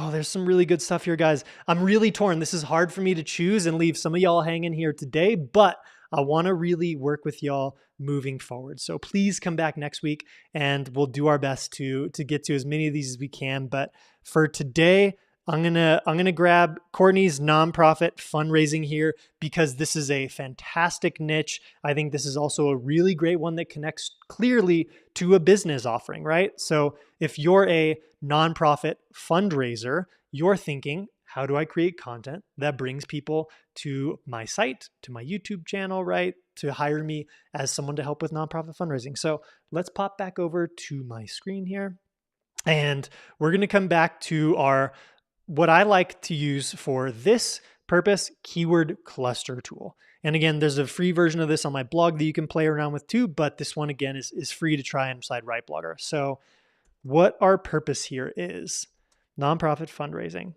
There's some really good stuff here, guys. I'm really torn. This is hard for me to choose and leave some of y'all hanging here today, but I want to really work with y'all moving forward. So please come back next week and we'll do our best to get to as many of these as we can. But for today, I'm gonna grab Courtney's nonprofit fundraising here because this is a fantastic niche. I think this is also a really great one that connects clearly to a business offering, right? So if you're a nonprofit fundraiser, you're thinking, how do I create content that brings people to my site, to my YouTube channel, right? To hire me as someone to help with nonprofit fundraising. So let's pop back over to my screen here. And we're gonna come back to what I like to use for this purpose, keyword cluster tool. And again, there's a free version of this on my blog that you can play around with too, but this one again is free to try inside WriteBlogger. So what our purpose here is, nonprofit fundraising.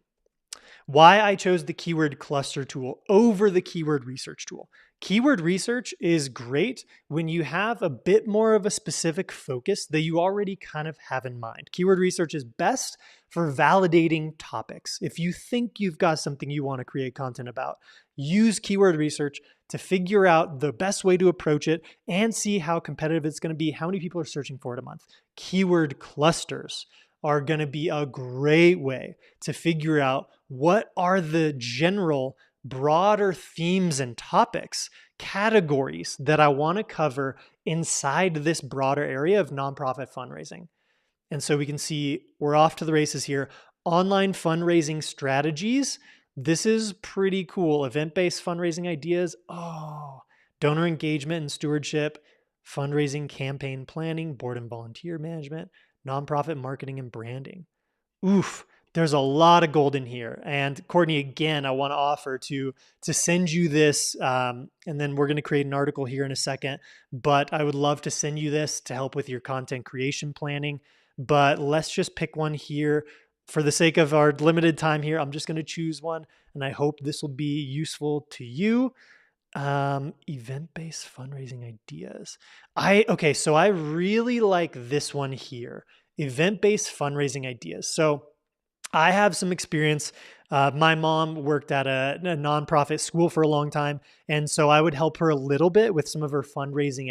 Why I chose the keyword cluster tool over the keyword research tool. Keyword research is great when you have a bit more of a specific focus that you already kind of have in mind. Keyword research is best for validating topics. If you think you've got something you want to create content about, use keyword research to figure out the best way to approach it and see how competitive it's going to be, how many people are searching for it a month. Keyword clusters are going to be a great way to figure out what are the general broader themes and topics, categories that I want to cover inside this broader area of nonprofit fundraising. And so we can see we're off to the races here. Online fundraising strategies. This is pretty cool. Event-based fundraising ideas. Donor engagement and stewardship. fundraising, campaign planning, board and volunteer management, nonprofit marketing and branding. Oof, there's a lot of gold in here. And Courtney, again, I want to offer to send you this, and then we're going to create an article here in a second. But I would love to send you this to help with your content creation planning. But let's just pick one here. For the sake of our limited time here, I'm just going to choose one, and I hope this will be useful to you. Event-based fundraising ideas. Okay, so I really like this one here. Event-based fundraising ideas. So I have some experience. My mom worked at a nonprofit school for a long time, and so I would help her a little bit with some of her fundraising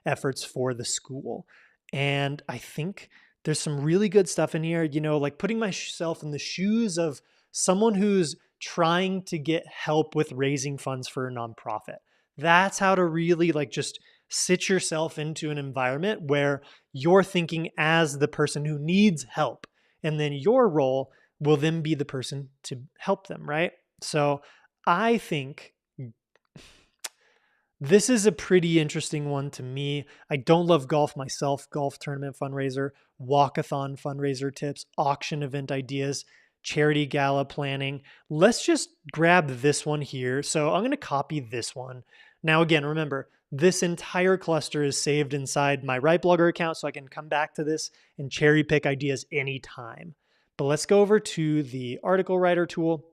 efforts for the school. And I think there's some really good stuff in here. Like putting myself in the shoes of someone who's trying to get help with raising funds for a nonprofit. That's how to really like just sit yourself into an environment where you're thinking as the person who needs help. And then your role will then be the person to help them, right? So I think this is a pretty interesting one to me. I don't love golf myself, golf tournament fundraiser, walkathon fundraiser tips, auction event ideas, charity gala planning. Let's just grab this one here. So I'm going to copy this one. Now, again, remember, this entire cluster is saved inside my WriteBlogger account, so I can come back to this and cherry pick ideas anytime. But let's go over to the article writer tool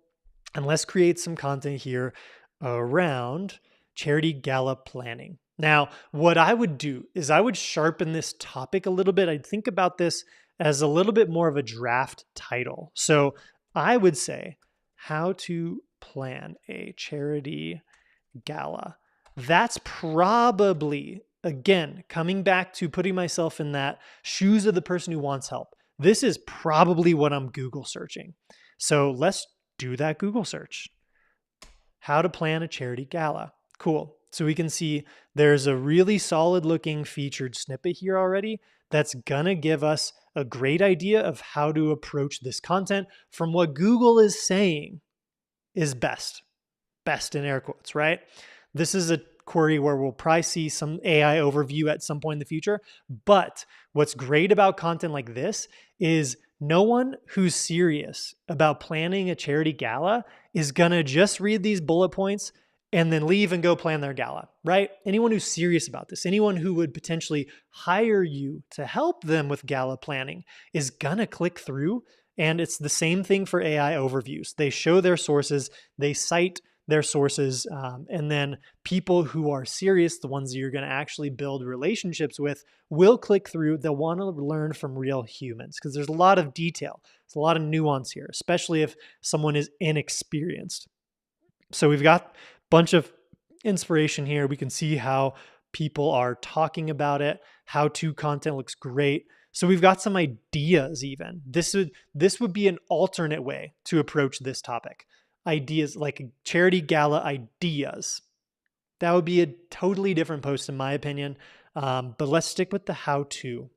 and let's create some content here around charity gala planning. Now, what I would do is I would sharpen this topic a little bit. I'd think about this as a little bit more of a draft title. So I would say how to plan a charity gala. That's probably, again, coming back to putting myself in that shoes of the person who wants help. This is probably what I'm Google searching. So let's do that Google search. How to plan a charity gala. Cool. So we can see there's a really solid looking featured snippet here already that's gonna give us a great idea of how to approach this content from what Google is saying is best. Best in air quotes, right? This is a query where we'll probably see some AI overview at some point in the future. But what's great about content like this is no one who's serious about planning a charity gala is gonna just read these bullet points and then leave and go plan their gala, right? Anyone who's serious about this, anyone who would potentially hire you to help them with gala planning is gonna click through. And it's the same thing for AI overviews. They show their sources, they cite their sources, and then people who are serious, the ones that you're going to actually build relationships with, will click through. They'll want to learn from real humans because there's a lot of detail. There's a lot of nuance here, especially if someone is inexperienced. So we've got a bunch of inspiration here. We can see how people are talking about it. How-to content looks great. So we've got some ideas even. This would be an alternate way to approach this topic. Ideas like charity gala ideas. That would be a totally different post in my opinion. But let's stick with the how-to.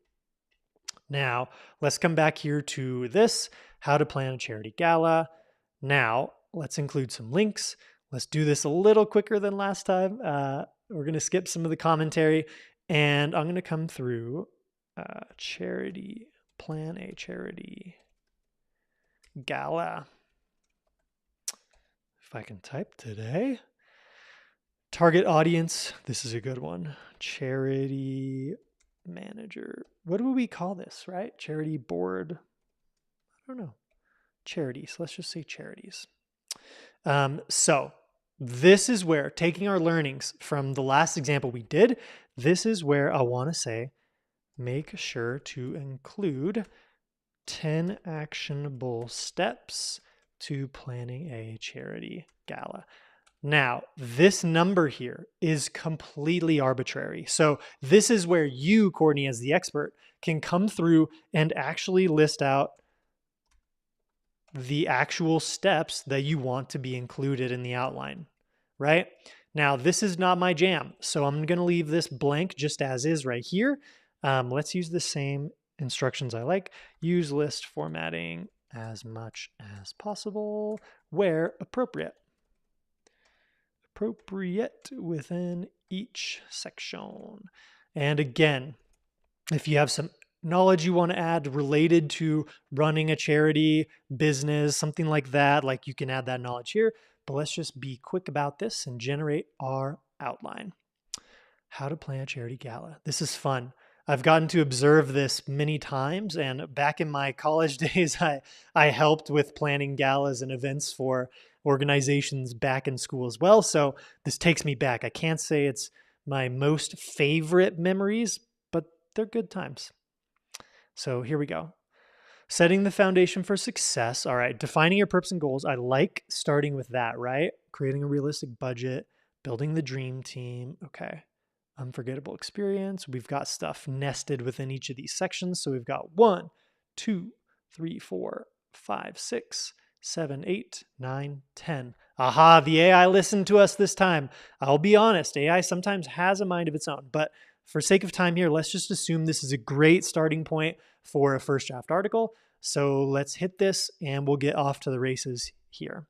Now, let's come back here to this, how to plan a charity gala. Now, let's include some links. Let's do this a little quicker than last time. We're going to skip some of the commentary, and I'm going to come through plan a charity gala. If I can type today. Target audience. This is a good one. Charity manager. What do we call this, right? Charity board. I don't know. Charities. Let's just say charities. So this is where, taking our learnings from the last example we did, this is where I want to say, make sure to include 10 actionable steps to planning a charity gala. Now, this number here is completely arbitrary. So this is where you, Courtney, as the expert, can come through and actually list out the actual steps that you want to be included in the outline, right? Now, this is not my jam, so I'm going to leave this blank just as is right here. Let's use the same instructions I like. Use list formatting as much as possible where appropriate. Appropriate within each section. And again, if you have some knowledge you want to add related to running a charity business, something like that, like you can add that knowledge here. But let's just be quick about this and generate our outline. How to plan a charity gala. This is fun. I've gotten to observe this many times, and back in my college days, I helped with planning galas and events for organizations back in school as well. So this takes me back. I can't say it's my most favorite memories, but they're good times. So here we go. Setting the foundation for success. All right, defining your purpose and goals. I like starting with that, right? Creating a realistic budget, building the dream team. Okay. Unforgettable experience. We've got stuff nested within each of these sections. So we've got 1, 2, 3, 4, 5, 6, 7, 8, 9, 10. Aha, the AI listened to us this time. I'll be honest, AI sometimes has a mind of its own, but for sake of time here, let's just assume this is a great starting point for a first draft article. So let's hit this and we'll get off to the races here.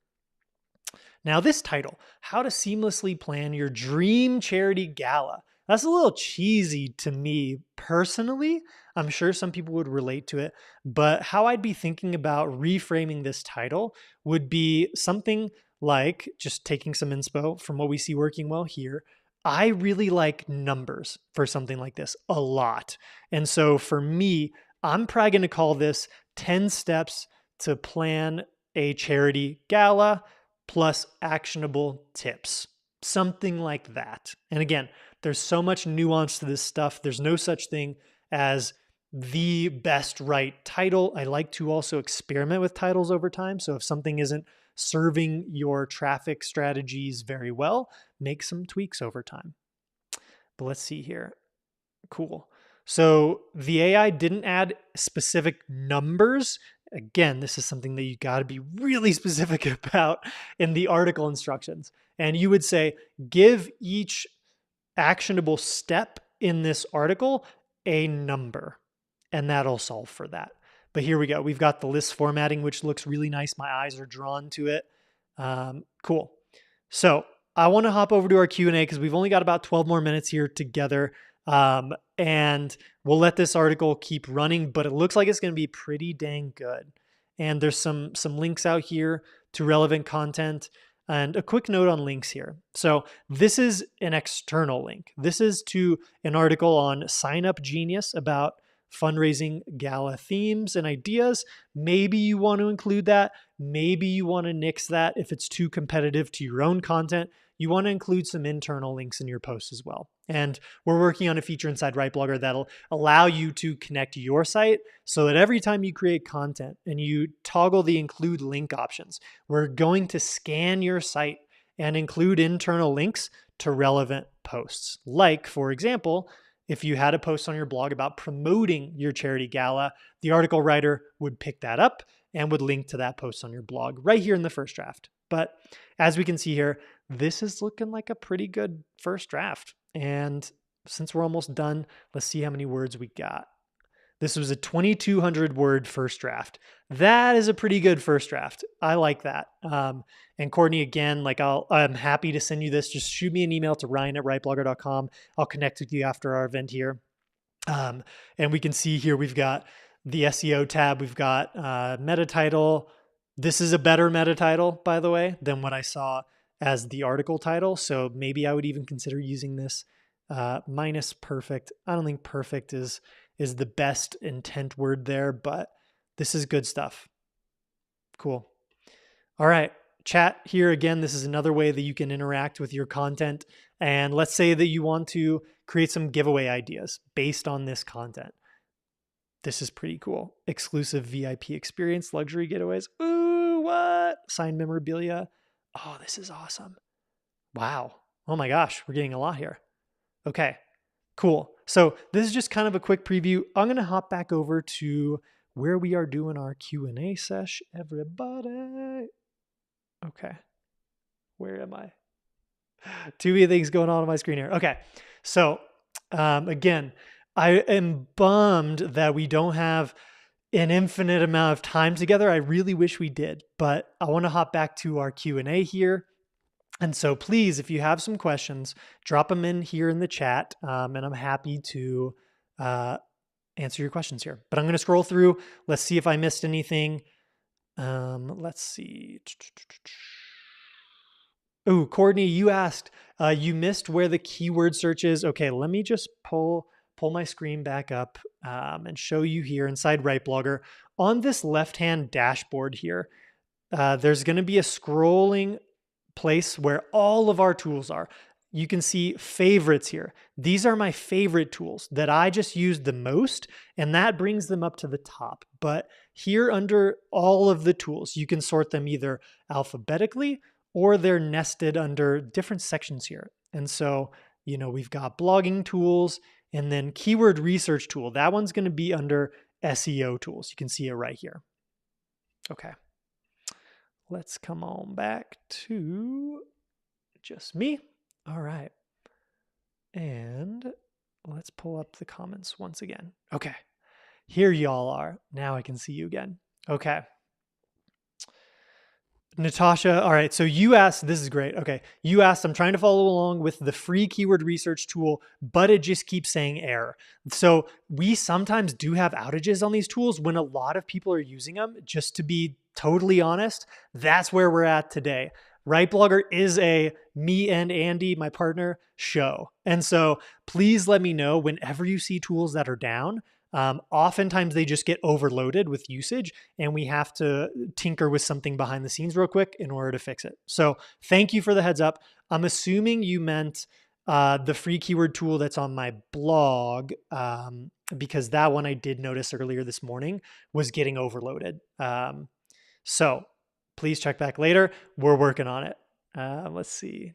Now this title, How to Seamlessly Plan Your Dream Charity Gala. That's a little cheesy to me personally. I'm sure some people would relate to it, but how I'd be thinking about reframing this title would be something like, just taking some inspo from what we see working well here, I really like numbers for something like this a lot. And so for me, I'm probably going to call this 10 steps to plan a charity gala plus actionable tips, something like that. And again, there's so much nuance to this stuff. There's no such thing as the best right title. I like to also experiment with titles over time. So if something isn't serving your traffic strategies very well, make some tweaks over time. But let's see here. Cool. So the AI didn't add specific numbers. Again, this is something that you got to be really specific about in the article instructions. And you would say, give each actionable step in this article a number, and that'll solve for that. But here we go. We've got the list formatting, which looks really nice. My eyes are drawn to it. Cool. So I want to hop over to our Q&A because we've only got about 12 more minutes here together. And we'll let this article keep running, but it looks like it's going to be pretty dang good. And there's some links out here to relevant content. And a quick note on links here. So this is an external link. This is to an article on Sign Up Genius about fundraising gala themes and ideas. Maybe you want to include that. Maybe you want to nix that if it's too competitive to your own content. You want to include some internal links in your post as well. And we're working on a feature inside WriteBlogger that'll allow you to connect your site so that every time you create content and you toggle the include link options, we're going to scan your site and include internal links to relevant posts. Like, for example, if you had a post on your blog about promoting your charity gala, the article writer would pick that up and would link to that post on your blog right here in the first draft. But as we can see here, this is looking like a pretty good first draft. And since we're almost done, let's see how many words we got. This was a 2,200 word first draft. That is a pretty good first draft. I like that. And Courtney, again, like I'm happy to send you this. Just shoot me an email to ryan@writeblogger.com. I'll connect with you after our event here. And we can see here, we've got the SEO tab. We've got meta title. This is a better meta title, by the way, than what I saw as the article title. So maybe I would even consider using this minus perfect. I don't think perfect is the best intent word there, but this is good stuff. Cool. All right. Chat here again. This is another way that you can interact with your content. And let's say that you want to create some giveaway ideas based on this content. This is pretty cool. Exclusive VIP experience, luxury getaways. Ooh, what? Signed memorabilia. Oh, this is awesome. Wow. Oh my gosh, we're getting a lot here. Okay, cool. So this is just kind of a quick preview. I'm going to hop back over to where we are doing our Q&A sesh, everybody. Okay, where am I? Too many things going on my screen here. Okay, so again, I am bummed that we don't have an infinite amount of time together. I really wish we did, but I want to hop back to our Q&A here. And so please, if you have some questions, drop them in here in the chat, and I'm happy to answer your questions here. But I'm going to scroll through. Let's see if I missed anything. Let's see. Oh, Courtney, you asked, you missed where the keyword search is. Okay, let me just pull my screen back up and show you here inside Right Blogger. On this left-hand dashboard here, there's going to be a scrolling place where all of our tools are. You can see favorites here. These are my favorite tools that I just used the most, and that brings them up to the top. But here under all of the tools, you can sort them either alphabetically or they're nested under different sections here. And so, we've got blogging tools and then keyword research tool. That one's going to be under SEO tools. You can see it right here. Okay. Let's come on back to just me. All right. And let's pull up the comments once again. Okay. Here y'all are. Now I can see you again. Okay. Natasha, all right, so you asked, this is great. Okay, you asked, I'm trying to follow along with the free keyword research tool, but it just keeps saying error. So we sometimes do have outages on these tools when a lot of people are using them. Just to be totally honest, that's where we're at today. Right Blogger is a me and Andy, my partner, show. And so please let me know whenever you see tools that are down. Oftentimes they just get overloaded with usage and we have to tinker with something behind the scenes real quick in order to fix it. So thank you for the heads up. I'm assuming you meant the free keyword tool that's on my blog, because that one I did notice earlier this morning was getting overloaded. So please check back later. We're working on it. Let's see.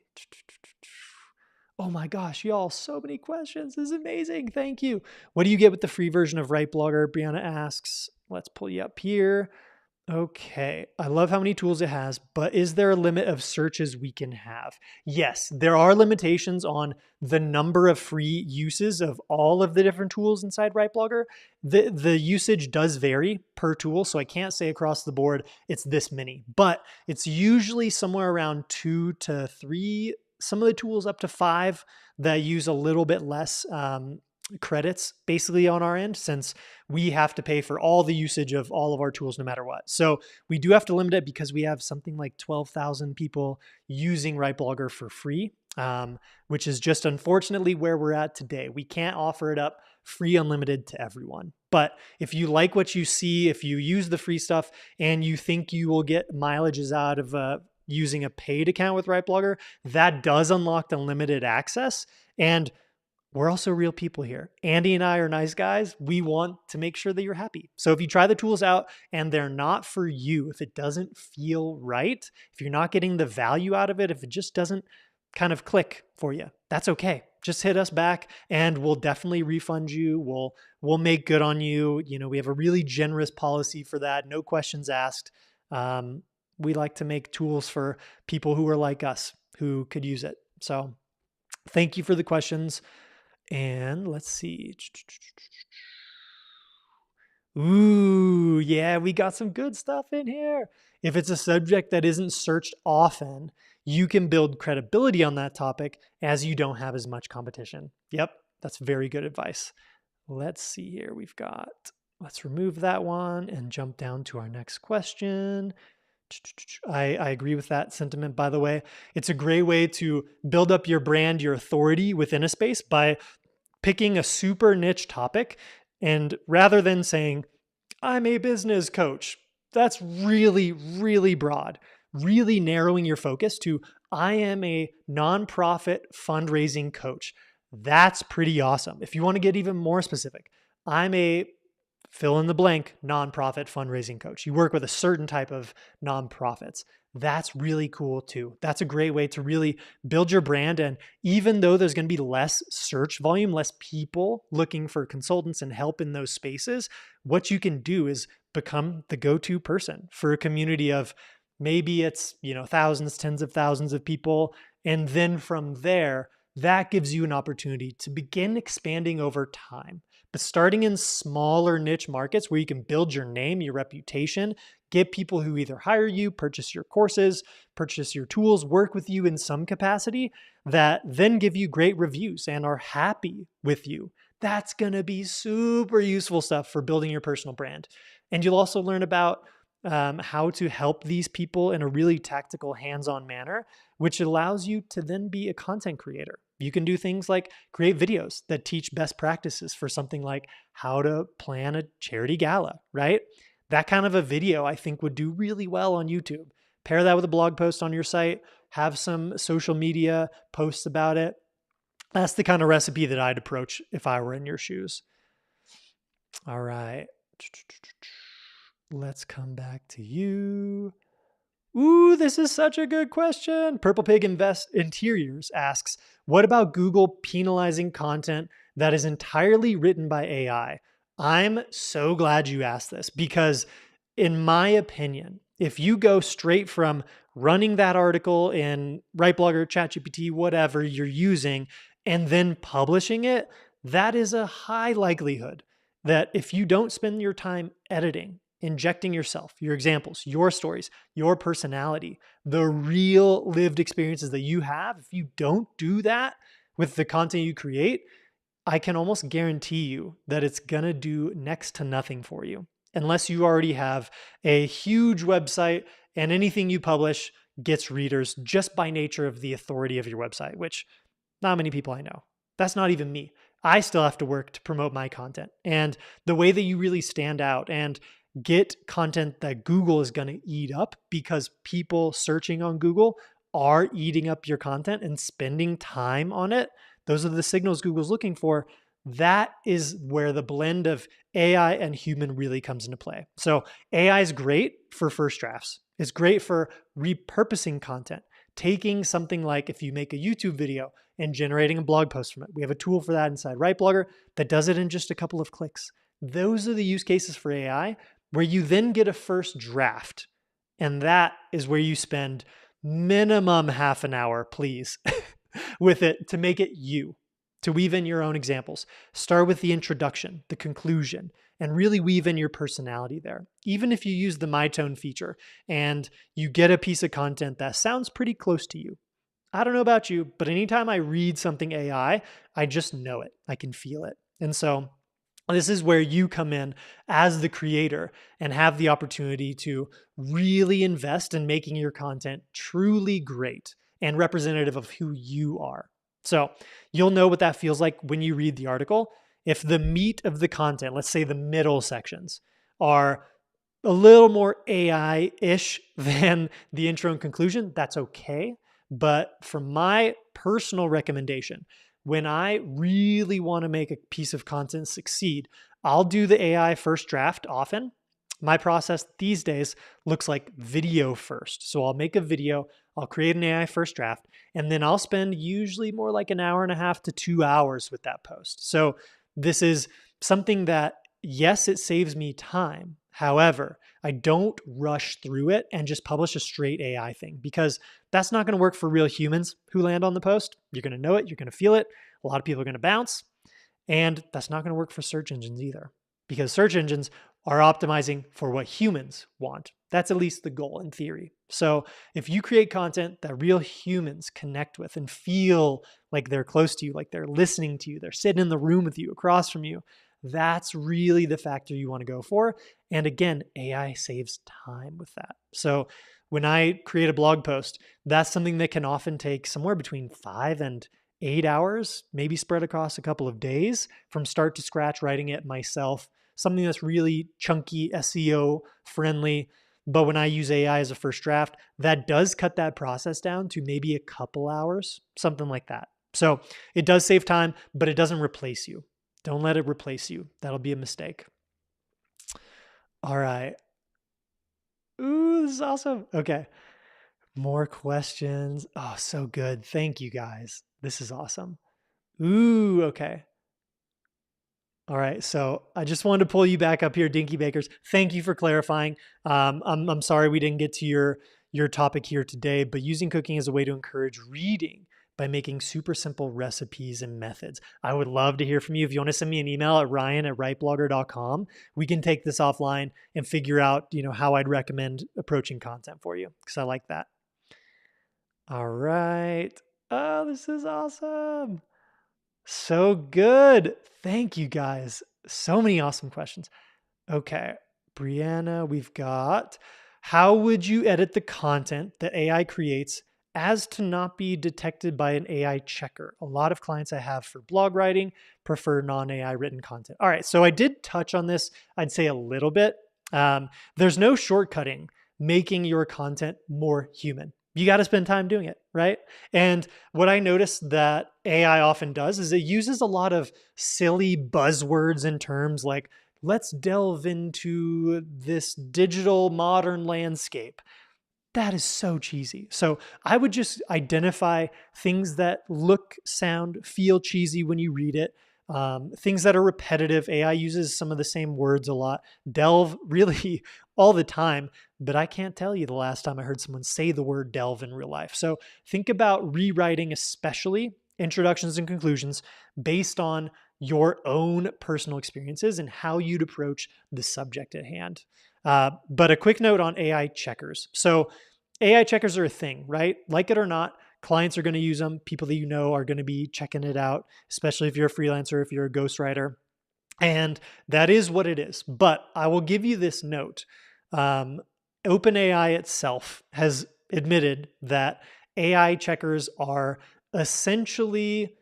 Oh my gosh, y'all, so many questions. This is amazing. Thank you. What do you get with the free version of Right Blogger? Brianna asks. Let's pull you up here. Okay, I love how many tools it has, but is there a limit of searches we can have? Yes, there are limitations on the number of free uses of all of the different tools inside Right Blogger. The usage does vary per tool, so I can't say across the board it's this many, but it's usually somewhere around 2 to 3, some of the tools up to 5 that use a little bit less credits basically on our end, since we have to pay for all the usage of all of our tools no matter what. So we do have to limit it because we have something like 12,000 people using Right Blogger for free, which is just unfortunately where we're at today. We can't offer it up free unlimited to everyone. But if you like what you see, if you use the free stuff and you think you will get mileages out of using a paid account with Right Blogger, that does unlock unlimited access. And we're also real people here. Andy and I are nice guys. We want to make sure that you're happy. So if you try the tools out and they're not for you, if it doesn't feel right, if you're not getting the value out of it, if it just doesn't kind of click for you, that's okay. Just hit us back and we'll definitely refund you. We'll make good on you. We have a really generous policy for that. No questions asked. We like to make tools for people who are like us, who could use it. So thank you for the questions. And let's see. Ooh, yeah, we got some good stuff in here. If it's a subject that isn't searched often, you can build credibility on that topic as you don't have as much competition. Yep, that's very good advice. Let's see here. Let's remove that one and jump down to our next question. I agree with that sentiment, by the way. It's a great way to build up your brand, your authority within a space by picking a super niche topic. And rather than saying, I'm a business coach, that's really, really broad. Really narrowing your focus to, I am a nonprofit fundraising coach. That's pretty awesome. If you want to get even more specific, I'm a fill in the blank nonprofit fundraising coach. You work with a certain type of nonprofits. That's really cool too. That's a great way to really build your brand. And even though there's going to be less search volume, less people looking for consultants and help in those spaces, what you can do is become the go-to person for a community of maybe it's, thousands, tens of thousands of people. And then from there, that gives you an opportunity to begin expanding over time. But starting in smaller niche markets where you can build your name, your reputation, get people who either hire you, purchase your courses, purchase your tools, work with you in some capacity, that then give you great reviews and are happy with you. That's going to be super useful stuff for building your personal brand. And you'll also learn about how to help these people in a really tactical, hands-on manner, which allows you to then be a content creator. You can do things like create videos that teach best practices for something like how to plan a charity gala, right? That kind of a video I think would do really well on YouTube. Pair that with a blog post on your site, have some social media posts about it. That's the kind of recipe that I'd approach if I were in your shoes. All right. Let's come back to you. Ooh, this is such a good question. Purple Pig Invest Interiors asks, what about Google penalizing content that is entirely written by AI? I'm so glad you asked this because in my opinion, if you go straight from running that article in WriteBlogger, ChatGPT, whatever you're using, and then publishing it, that is a high likelihood that if you don't spend your time editing, injecting yourself, your examples, your stories, your personality, the real lived experiences that you have, if you don't do that with the content you create, I can almost guarantee you that it's going to do next to nothing for you unless you already have a huge website and anything you publish gets readers just by nature of the authority of your website, which not many people I know. That's not even me. I still have to work to promote my content. And the way that you really stand out and get content that Google is going to eat up because people searching on Google are eating up your content and spending time on it. Those are the signals Google's looking for. That is where the blend of AI and human really comes into play. So AI is great for first drafts. It's great for repurposing content, taking something like if you make a YouTube video and generating a blog post from it. We have a tool for that inside WriteBlogger that does it in just a couple of clicks. Those are the use cases for AI where you then get a first draft. And that is where you spend minimum half an hour, please, with it to make it you, to weave in your own examples. Start with the introduction, the conclusion, and really weave in your personality there. Even if you use the My Tone feature and you get a piece of content that sounds pretty close to you. I don't know about you, but anytime I read something AI, I just know it. I can feel it. And so this is where you come in as the creator and have the opportunity to really invest in making your content truly great and representative of who you are. So you'll know what that feels like when you read the article. If the meat of the content, let's say the middle sections, are a little more AI-ish than the intro and conclusion, that's okay. But for my personal recommendation, when I really want to make a piece of content succeed, I'll do the AI first draft often. My process these days looks like video first. So I'll make a video, I'll create an AI first draft, and then I'll spend usually more like an hour and a half to 2 hours with that post. So this is something that, yes, it saves me time. However, I don't rush through it and just publish a straight AI thing because that's not going to work for real humans who land on the post. You're going to know it. You're going to feel it. A lot of people are going to bounce. And that's not going to work for search engines either because search engines are optimizing for what humans want. That's at least the goal in theory. So if you create content that real humans connect with and feel like they're close to you, like they're listening to you, they're sitting in the room with you, across from you, that's really the factor you want to go for. And again, AI saves time with that. So when I create a blog post, that's something that can often take somewhere between 5 and 8 hours, maybe spread across a couple of days from start to scratch, writing it myself, something that's really chunky, SEO friendly. But when I use AI as a first draft, that does cut that process down to maybe a couple hours, something like that. So it does save time, but it doesn't replace you. Don't let it replace you. That'll be a mistake. All right. Ooh, this is awesome. Okay. More questions. Oh, so good. Thank you guys. This is awesome. Ooh, okay. All right. So I just wanted to pull you back up here, Dinky Bakers. Thank you for clarifying. I'm sorry we didn't get to your topic here today, but using cooking as a way to encourage reading by making super simple recipes and methods. I would love to hear from you. If you want to send me an email at ryan@writeblogger.com, we can take this offline and figure out, how I'd recommend approaching content for you, because I like that. All right. Oh, this is awesome. So good. Thank you guys. So many awesome questions. Okay, Brianna, we've got, how would you edit the content that AI creates as to not be detected by an AI checker? A lot of clients I have for blog writing prefer non-AI written content. All right, so I did touch on this, I'd say a little bit. There's no shortcutting making your content more human. You got to spend time doing it, right? And what I noticed that AI often does is it uses a lot of silly buzzwords and terms like, let's delve into this digital modern landscape. That is so cheesy. So I would just identify things that look, sound, feel cheesy when you read it. Things that are repetitive. AI uses some of the same words a lot. Delve really all the time, but I can't tell you the last time I heard someone say the word delve in real life. So think about rewriting, especially introductions and conclusions, based on your own personal experiences and how you'd approach the subject at hand. But a quick note on AI checkers. So AI checkers are a thing, right? Like it or not, clients are going to use them. People that you know are going to be checking it out, especially if you're a freelancer, if you're a ghostwriter. And that is what it is. But I will give you this note. OpenAI itself has admitted that AI checkers are essentially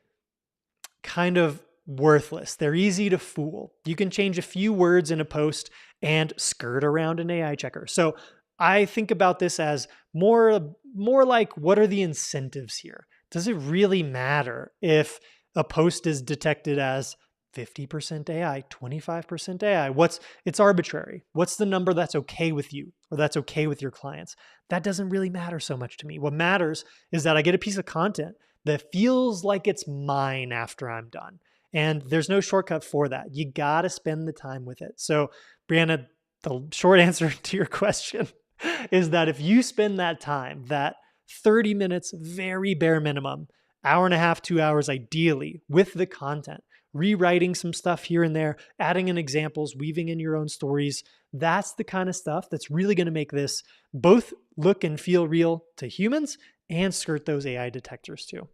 kind of worthless. They're easy to fool. You can change a few words in a post and skirt around an AI checker. So I think about this as more like, what are the incentives here? Does it really matter if a post is detected as 50% AI, 25% AI? It's arbitrary. What's the number that's okay with you or that's okay with your clients? That doesn't really matter so much to me. What matters is that I get a piece of content that feels like it's mine after I'm done. And there's no shortcut for that. You got to spend the time with it. So, Brianna, the short answer to your question is that if you spend that time, that 30 minutes, very bare minimum, hour and a half, 2 hours ideally, with the content, rewriting some stuff here and there, adding in examples, weaving in your own stories, that's the kind of stuff that's really going to make this both look and feel real to humans and skirt those AI detectors too.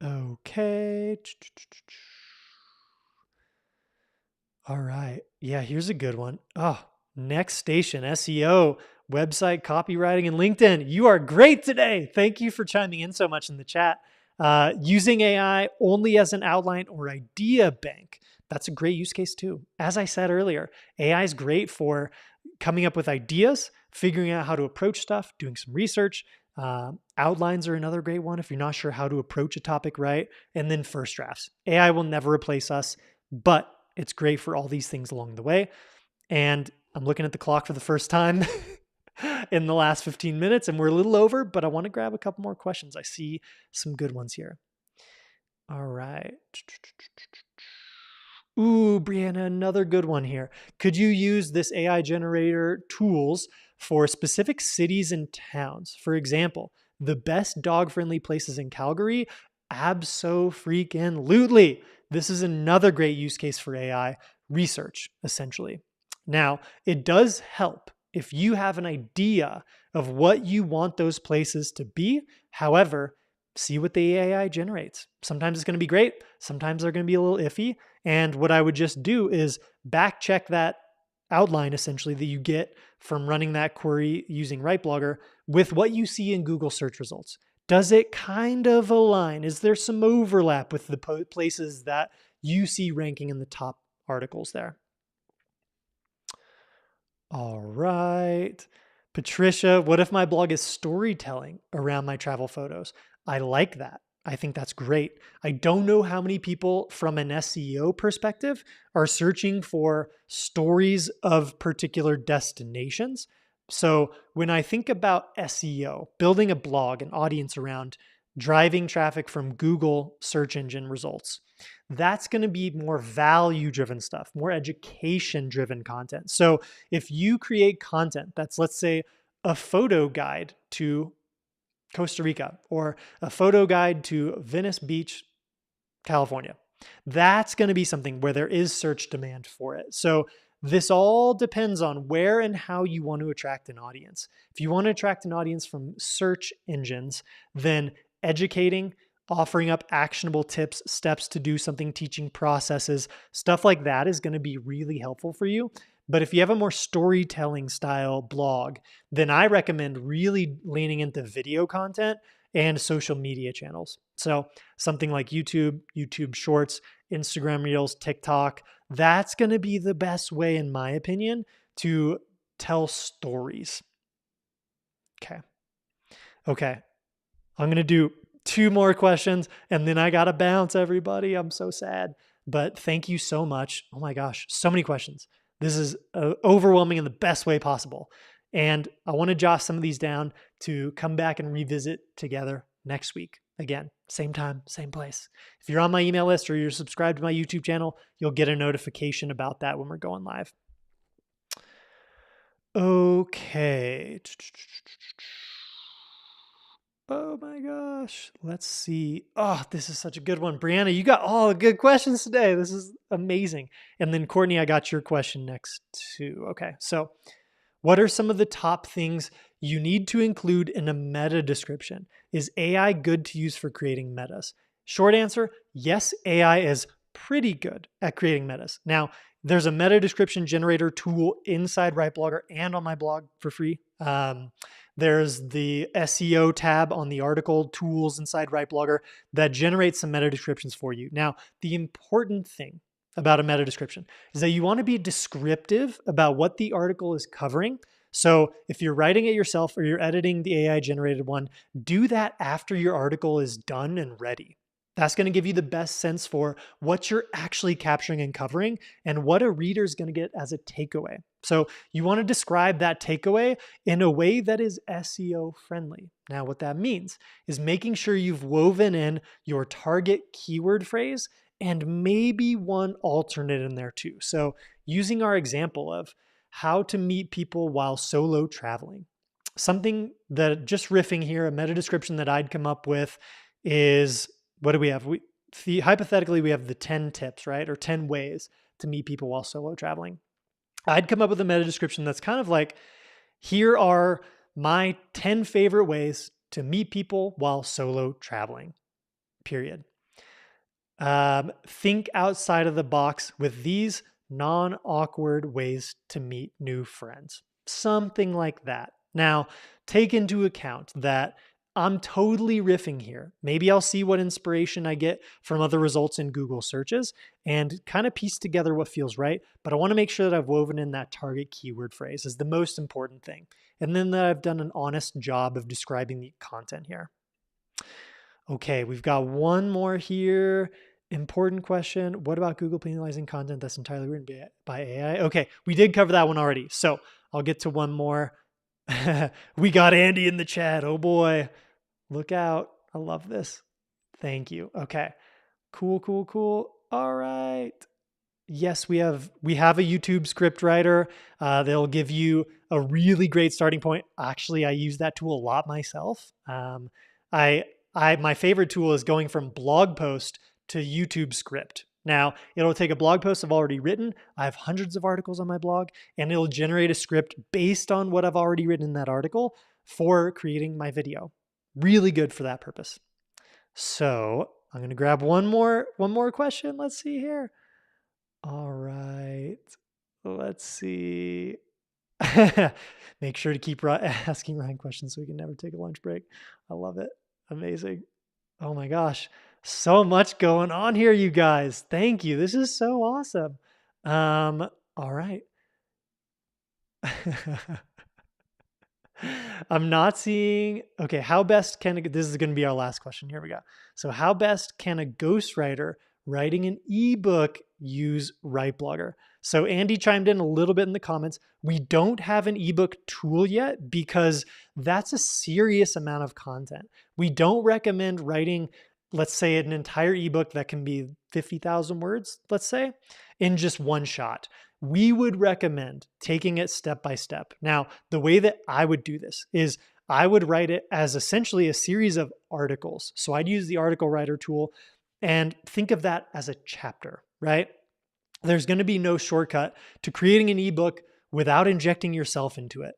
Okay. All right. Yeah, here's a good one. Oh, next station, SEO, website copywriting, and LinkedIn. You are great today. Thank you for chiming in so much in the chat. Using AI only as an outline or idea bank. That's a great use case too. As I said earlier, AI is great for coming up with ideas, figuring out how to approach stuff, doing some research. Outlines are another great one if you're not sure how to approach a topic right. And then first drafts. AI will never replace us, but it's great for all these things along the way. And I'm looking at the clock for the first time in the last 15 minutes, and we're a little over, but I want to grab a couple more questions. I see some good ones here. All right. Ooh, Brianna, another good one here. Could you use this AI generator tools for specific cities and towns? For example, the best dog-friendly places in Calgary? Abso-freaking-lutely. This is another great use case for AI research, essentially. Now, it does help if you have an idea of what you want those places to be. However, see what the AI generates. Sometimes it's going to be great. Sometimes they're going to be a little iffy. And what I would just do is back check that outline, essentially, that you get from running that query using WriteBlogger with what you see in Google search results. Does it kind of align? Is there some overlap with the places that you see ranking in the top articles there? All right. Patricia, what if my blog is storytelling around my travel photos? I like that. I think that's great. I don't know how many people from an SEO perspective are searching for stories of particular destinations. So when I think about SEO, building a blog, an audience around driving traffic from Google search engine results, that's going to be more value-driven stuff, more education-driven content. So if you create content that's, let's say, a photo guide to Costa Rica, or a photo guide to Venice Beach, California. That's going to be something where there is search demand for it. So this all depends on where and how you want to attract an audience. If you want to attract an audience from search engines, then educating, offering up actionable tips, steps to do something, teaching processes, stuff like that is going to be really helpful for you. But if you have a more storytelling style blog, then I recommend really leaning into video content and social media channels. So something like YouTube, YouTube Shorts, Instagram Reels, TikTok, that's going to be the best way, in my opinion, to tell stories. Okay. Okay. I'm going to do 2 more questions and then I got to bounce, everybody. I'm so sad. But thank you so much. Oh my gosh, so many questions. This is overwhelming in the best way possible. And I want to jot some of these down to come back and revisit together next week. Again, same time, same place. If you're on my email list or you're subscribed to my YouTube channel, you'll get a notification about that when we're going live. Okay. Oh my gosh. Let's see. Oh, this is such a good one. Brianna, you got all the good questions today. This is amazing. And then Courtney, I got your question next too. Okay. So what are some of the top things you need to include in a meta description? Is AI good to use for creating metas? Short answer, yes, AI is pretty good at creating metas. Now, there's a meta description generator tool inside WriteBlogger and on my blog for free. There's the SEO tab on the article tools inside WriteBlogger that generates some meta descriptions for you. Now, the important thing about a meta description is that you want to be descriptive about what the article is covering. So if you're writing it yourself or you're editing the AI generated one, do that after your article is done and ready. That's going to give you the best sense for what you're actually capturing and covering and what a reader is going to get as a takeaway. So you want to describe that takeaway in a way that is SEO friendly. Now, what that means is making sure you've woven in your target keyword phrase and maybe one alternate in there too. So using our example of how to meet people while solo traveling. Something that, just riffing here, a meta description that I'd come up with is, what do we have? Hypothetically, we have the 10 tips, right? Or 10 ways to meet people while solo traveling. I'd come up with a meta description that's kind of like, here are my 10 favorite ways to meet people while solo traveling, period. Think outside of the box with these non-awkward ways to meet new friends. Something like that. Now, take into account that I'm totally riffing here. Maybe I'll see what inspiration I get from other results in Google searches and kind of piece together what feels right. But I want to make sure that I've woven in that target keyword phrase is the most important thing. And then that I've done an honest job of describing the content here. Okay, we've got one more here. Important question. What about Google penalizing content that's entirely written by AI? Okay, we did cover that one already. So I'll get to one more. We got Andy in the chat. Oh boy. Look out. I love this. Thank you. Okay. Cool. All right. Yes, we have a YouTube script writer. They'll give you a really great starting point. Actually, I use that tool a lot myself. My favorite tool is going from blog post to YouTube script. Now, it'll take a blog post I've already written. I have hundreds of articles on my blog, and it'll generate a script based on what I've already written in that article for creating my video. Really good for that purpose. So I'm going to grab one more question. Let's see here. All right. Let's see. Make sure to keep asking Ryan questions so we can never take a lunch break. I love it. Amazing. Oh my gosh. So much going on here, you guys. Thank you. This is so awesome. All right. I'm not seeing, okay, how best can, this is going to be our last question. Here we go. So how best can a ghostwriter writing an ebook use WriteBlogger? So Andy chimed in a little bit in the comments. We don't have an ebook tool yet because that's a serious amount of content. We don't recommend writing, let's say, an entire ebook that can be 50,000 words, let's say, in just one shot. We would recommend taking it step by step. Now, the way that I would do this is I would write it as essentially a series of articles. So I'd use the article writer tool and think of that as a chapter, right? There's going to be no shortcut to creating an ebook without injecting yourself into it.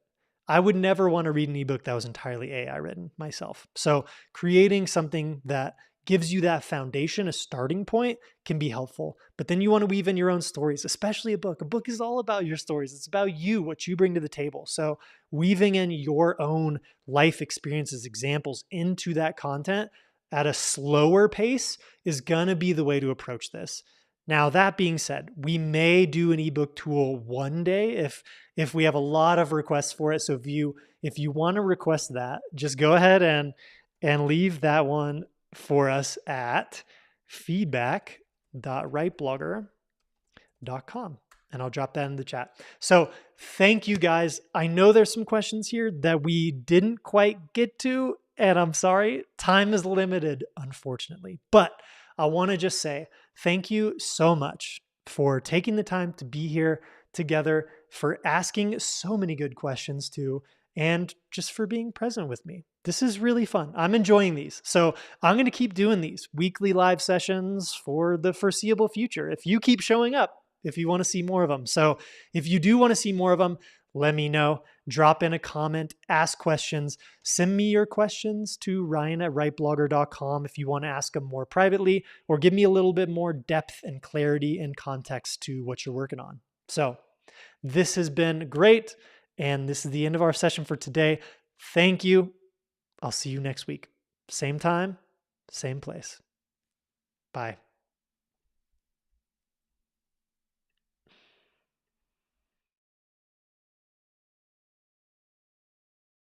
I would never want to read an ebook that was entirely AI written myself. So creating something that gives you that foundation, a starting point, can be helpful. But then you want to weave in your own stories, especially a book. A book is all about your stories. It's about you, what you bring to the table. So weaving in your own life experiences, examples into that content at a slower pace is going to be the way to approach this. Now, that being said, we may do an ebook tool one day if we have a lot of requests for it. So if you want to request that, just go ahead and leave that one for us at feedback.writeblogger.com. And I'll drop that in the chat. So thank you guys. I know there's some questions here that we didn't quite get to, and I'm sorry, time is limited, unfortunately. But I want to just say thank you so much for taking the time to be here together, for asking so many good questions too, and just for being present with me. This is really fun. I'm enjoying these. So I'm going to keep doing these weekly live sessions for the foreseeable future. If you keep showing up, if you want to see more of them. So if you do want to see more of them, let me know. Drop in a comment, ask questions, send me your questions to ryan@writeblogger.com if you want to ask them more privately, or give me a little bit more depth and clarity and context to what you're working on. So this has been great. And this is the end of our session for today. Thank you. I'll see you next week. Same time, same place. Bye.